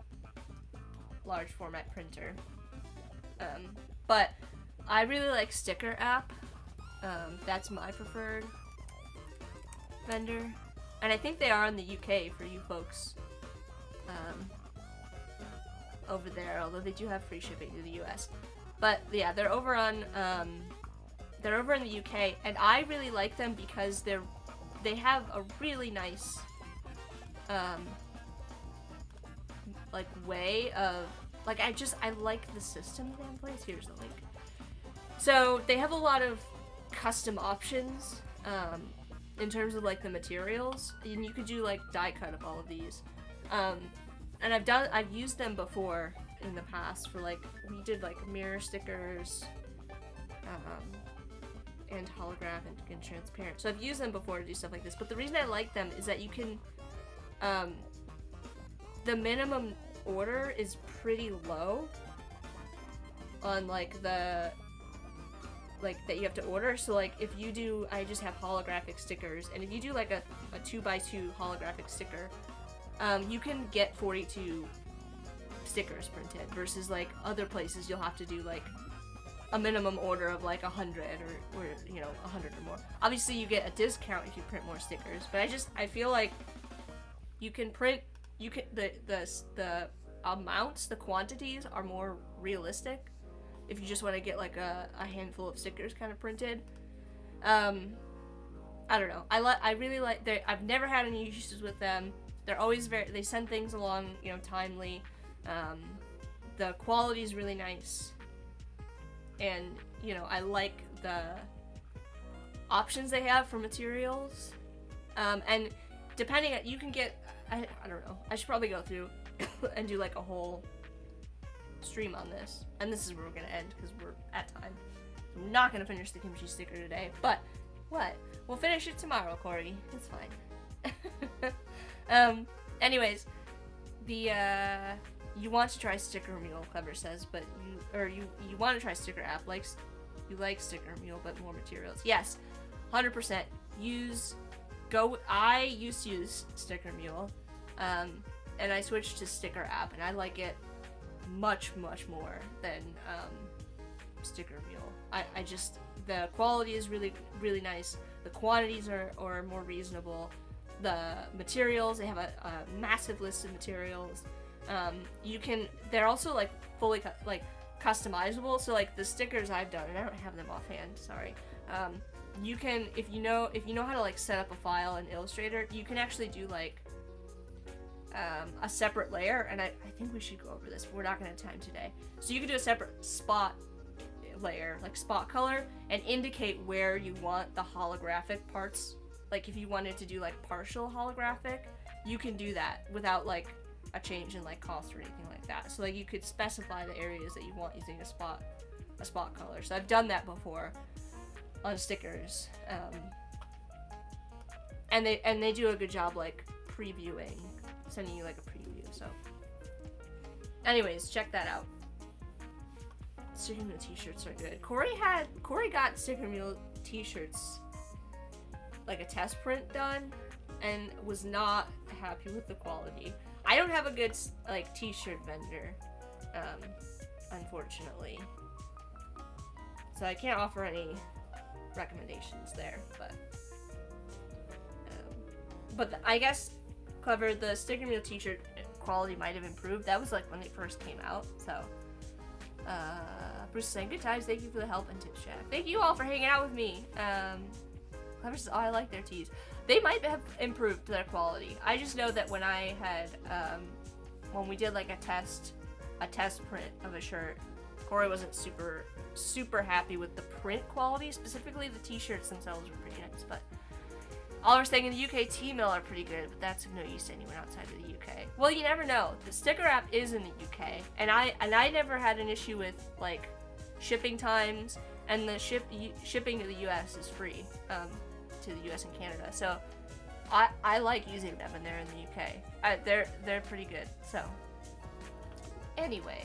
Speaker 1: large format printer. But I really like Sticker App. That's my preferred vendor. And I think they are in the UK for you folks over there, although they do have free shipping to the US. But yeah, they're over on... they're over in the UK, and I really like them because they have a really nice like way of like I like the system they have in place. Here's the link. So they have a lot of custom options in terms of like the materials, and you could do like die cut of all of these. And I've used them before in the past for like we did like mirror stickers. And holographic and transparent. So I've used them before to do stuff like this, but the reason I like them is that you can, the minimum order is pretty low on like the, like that you have to order. So like if you do, I just have holographic stickers, and if you do like a 2x2 holographic sticker, you can get 42 stickers printed versus like other places you'll have to do like a minimum order of like 100 or you know 100 or more. Obviously you get a discount if you print more stickers, but I feel like you can print, the amounts, the quantities are more realistic if you just want to get like a handful of stickers kind of printed. I don't know. I really like, I've never had any issues with them. They're always they send things along, you know, timely. The quality is really nice. And, you know, I like the options they have for materials. And depending on, you can get, I don't know, I should probably go through and do like a whole stream on this. And this is where we're going to end because we're at time. I'm not going to finish the kimchi sticker today, but what? We'll finish it tomorrow, Corey. It's fine. Anyways, you want to try Sticker Mule, Clever says, but you want to try Sticker App, you like Sticker Mule, but more materials. Yes, 100%. I used to use Sticker Mule, and I switched to Sticker App, and I like it much, much more than Sticker Mule. I just, the quality is really, really nice. The quantities are more reasonable. The materials, they have a massive list of materials. They're also like fully customizable. So like the stickers I've done, and I don't have them offhand, sorry. You can, if you know how to like set up a file in Illustrator, you can actually do like a separate layer, and I think we should go over this, but we're not gonna have time today. So you can do a separate spot layer, like spot color, and indicate where you want the holographic parts. Like if you wanted to do like partial holographic, you can do that without like a change in like cost or anything like that. So like you could specify the areas that you want using a spot color. So I've done that before on stickers, and they do a good job like previewing, sending you like a preview. So anyways, check that out. Sticker Mule t-shirts are good. Corey got Sticker Mule t-shirts, like a test print done, and was not happy with the quality. I don't have a good like t-shirt vendor, unfortunately, so I can't offer any recommendations there. But I guess, Clever, the Sticker Mule t-shirt quality might have improved. That was like when they first came out. So Bruce is saying, good times, thank you for the help and tips, Jack. Thank you all for hanging out with me. Clever says, oh, I like their tees. They might have improved their quality. I just know that when I had, when we did like a test print of a shirt, Corey wasn't super happy with the print quality. Specifically, the t-shirts themselves were pretty nice, but Oliver's saying in the UK, T-Mill are pretty good, but that's of no use to anyone outside of the UK. Well, you never know. The sticker app is in the UK, and I never had an issue with like shipping times, and the shipping to the US is free, to the US and Canada. So I like using them, and they're in the UK. They're pretty good. So anyways,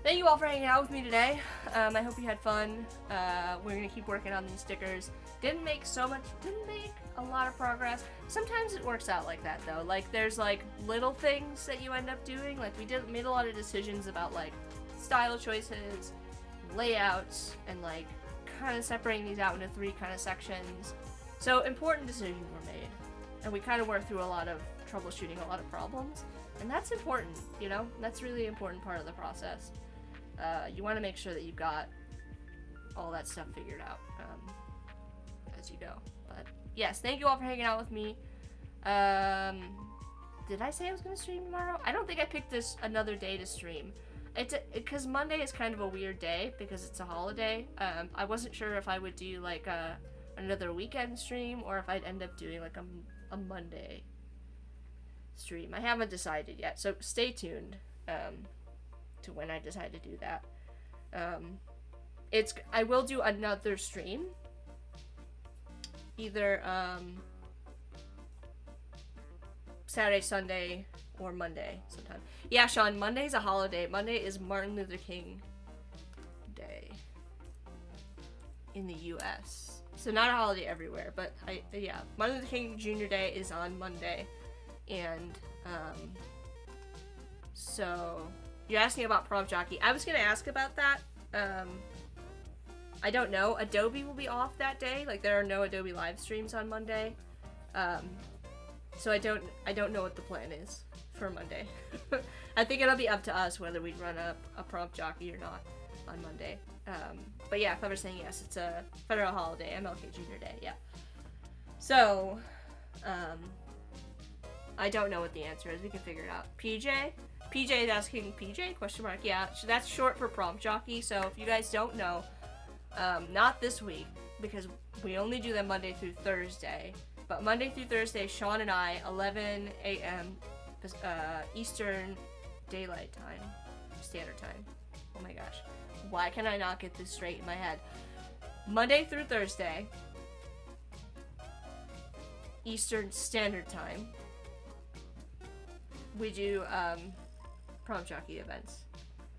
Speaker 1: thank you all for hanging out with me today. I hope you had fun. We're gonna keep working on these stickers. Didn't make a lot of progress. Sometimes it works out like that though. Like there's like little things that you end up doing. Like we made a lot of decisions about like style choices, layouts, and like kind of separating these out into 3 kind of sections. So important decisions were made, and we kind of worked through a lot of troubleshooting a lot of problems, and that's important, you know? That's a really important part of the process. You want to make sure that you've got all that stuff figured out as you go. But yes, thank you all for hanging out with me. Did I say I was going to stream tomorrow? I don't think I picked another day to stream. Because Monday is kind of a weird day because it's a holiday. I wasn't sure if I would do like another weekend stream or if I'd end up doing like a Monday stream. I haven't decided yet, so stay tuned to when I decide to do that. I will do another stream, either Saturday, Sunday, or Monday sometime. Yeah, Sean, Monday's a holiday. Monday is Martin Luther King Day in the US. So not a holiday everywhere, but yeah, Martin Luther King Jr. Day is on Monday. And so you're asking about Prompt Jockey. I was gonna ask about that I don't know. Adobe will be off that day. Like, there are no Adobe live streams on Monday. So I don't know what the plan is for Monday. I think it'll be up to us whether we run a prompt jockey or not on Monday. But yeah, Clever's saying yes, it's a federal holiday, MLK Junior Day, yeah. So, I don't know what the answer is. We can figure it out. PJ is asking PJ, question mark. Yeah, so that's short for prompt jockey. So if you guys don't know, not this week, because we only do them Monday through Thursday. But Monday through Thursday, Sean and I, 11 a.m. Eastern Daylight Time, Standard Time. Oh my gosh. Why can I not get this straight in my head? Monday through Thursday, Eastern Standard Time, we do prompt jockey events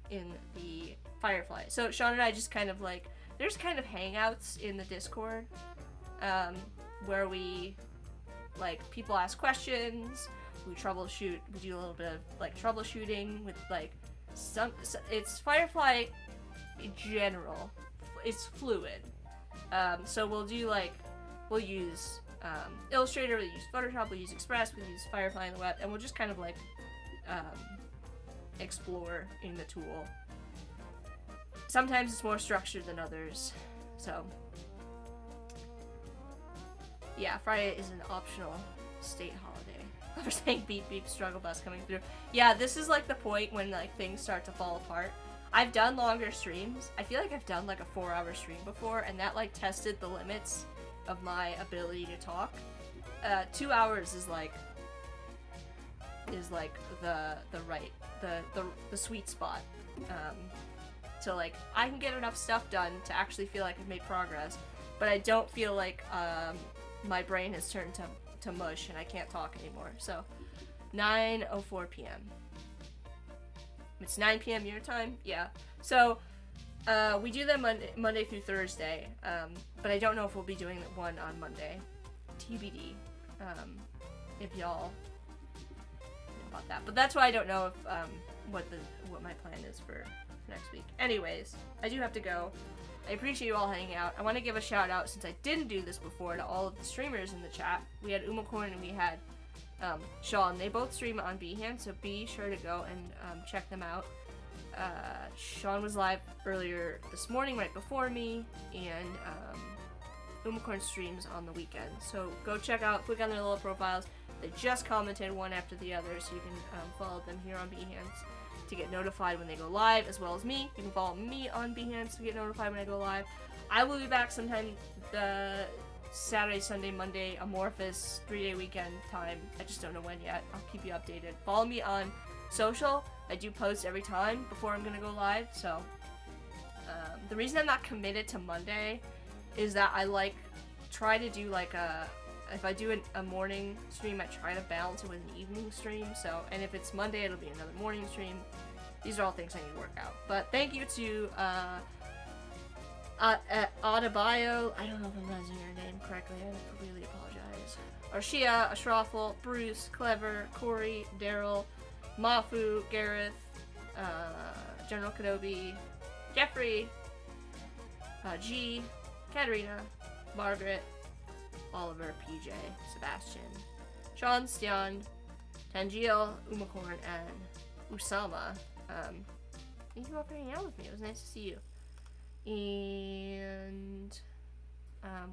Speaker 1: in the Firefly. So Sean and I just kind of like, there's kind of hangouts in the Discord where we, like, people ask questions, we troubleshoot, we do a little bit of like troubleshooting with like it's Firefly in general, it's fluid. So we'll do like, we'll use Illustrator, we'll use Photoshop, we'll use Express, we'll use Firefly in the web, and we'll just kind of like explore in the tool. Sometimes it's more structured than others, so yeah, Friday is an optional state holiday. We're saying beep beep struggle bus coming through. Yeah, this is like the point when like things start to fall apart. I've done longer streams. I feel like I've done like a 4-hour stream before, and that like tested the limits of my ability to talk. 2 hours is like the sweet spot. So like I can get enough stuff done to actually feel like I've made progress, but I don't feel like my brain has turned to mush and I can't talk anymore. So 9:04 p.m. It's 9 p.m. your time? Yeah. So we do them Monday through Thursday, but I don't know if we'll be doing one on Monday. TBD. If y'all know about that. But that's why I don't know if what my plan is for next week. Anyways, I do have to go. I appreciate you all hanging out. I want to give a shout out, since I didn't do this before, to all of the streamers in the chat. We had Umacorn and we had Sean. They both stream on Behance, so be sure to go and check them out. Sean was live earlier this morning, right before me, and Umacorn streams on the weekend. So go check out, click on their little profiles. They just commented one after the other, so you can follow them here on Behance to get notified when they go live, as well as me. You can follow me on Behance to get notified when I go live. I will be back sometime the Saturday, Sunday, Monday, amorphous 3-day weekend time. I just don't know when yet. I'll keep you updated. Follow me on social. I do post every time before I'm gonna go live, so the reason I'm not committed to Monday is that I try to do like if I do a morning stream, I try to balance it with an evening stream. So, and if it's Monday, it'll be another morning stream. These are all things I need to work out. But thank you to Audibio. I don't know if I'm pronouncing your name correctly. I really apologize. Arshia, Ashrafel, Bruce, Clever, Corey, Daryl, Mafu, Gareth, General Kenobi, Jeffrey, G, Katerina, Margaret, Oliver, PJ, Sebastian, Sean, Stian, Tangiel, Umacorn, and Usama. Thank you all for hanging out with me. It was nice to see you. And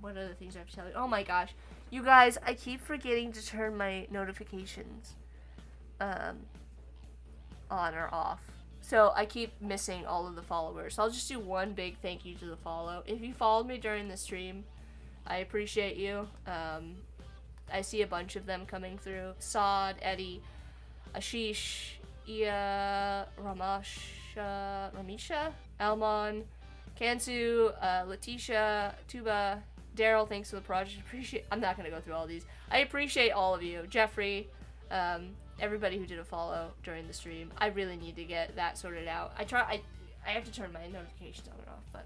Speaker 1: what other things I have to tell you? Oh my gosh. You guys, I keep forgetting to turn my notifications on or off. So I keep missing all of the followers. So I'll just do one big thank you to the follow. If you followed me during the stream, I appreciate you. I see a bunch of them coming through. Saad, Eddie, Ashish, Ia, Ramisha, Elmon, Kansu, Letitia, Tuba, Daryl, thanks for the project. I'm not going to go through all these. I appreciate all of you. Jeffrey, everybody who did a follow during the stream. I really need to get that sorted out. I have to turn my notifications on and off, but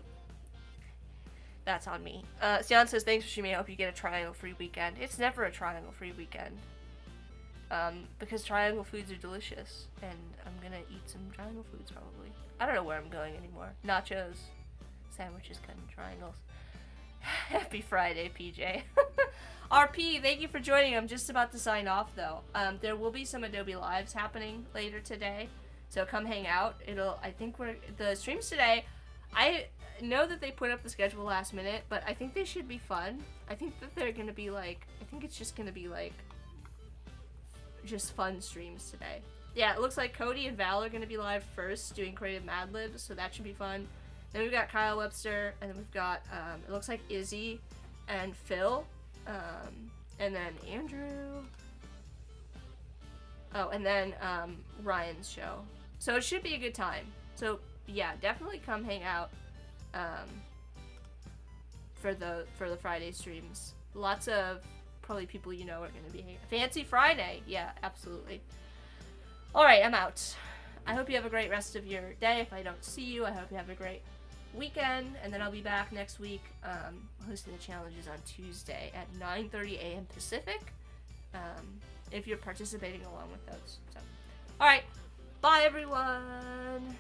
Speaker 1: that's on me. Sion says, thanks for streaming. I hope you get a triangle-free weekend. It's never a triangle-free weekend. because triangle foods are delicious, and I'm gonna eat some triangle foods probably. I don't know where I'm going anymore. Nachos, sandwiches cut in triangles. Happy Friday, PJ. RP, thank you for joining. I'm just about to sign off though. There will be some Adobe Lives happening later today, so come hang out. I think the streams today, I know that they put up the schedule last minute, but I think they should be fun. I think that they're gonna be like, I think it's just gonna be like, just fun streams today. Yeah, it looks like Cody and Val are gonna be live first doing creative Mad Libs, so that should be fun. Then we've got Kyle Webster, and then we've got, it looks like Izzy and Phil, and then Andrew. Oh, and then Ryan's show. So it should be a good time. So yeah, definitely come hang out for the Friday streams. Lots of probably people you know are gonna be hanging. Fancy Friday, yeah, absolutely. All right, I'm out. I hope you have a great rest of your day. If I don't see you, I hope you have a great weekend, and then I'll be back next week hosting the challenges on Tuesday at 9:30 a.m. Pacific, if you're participating along with those. So, all right, bye everyone.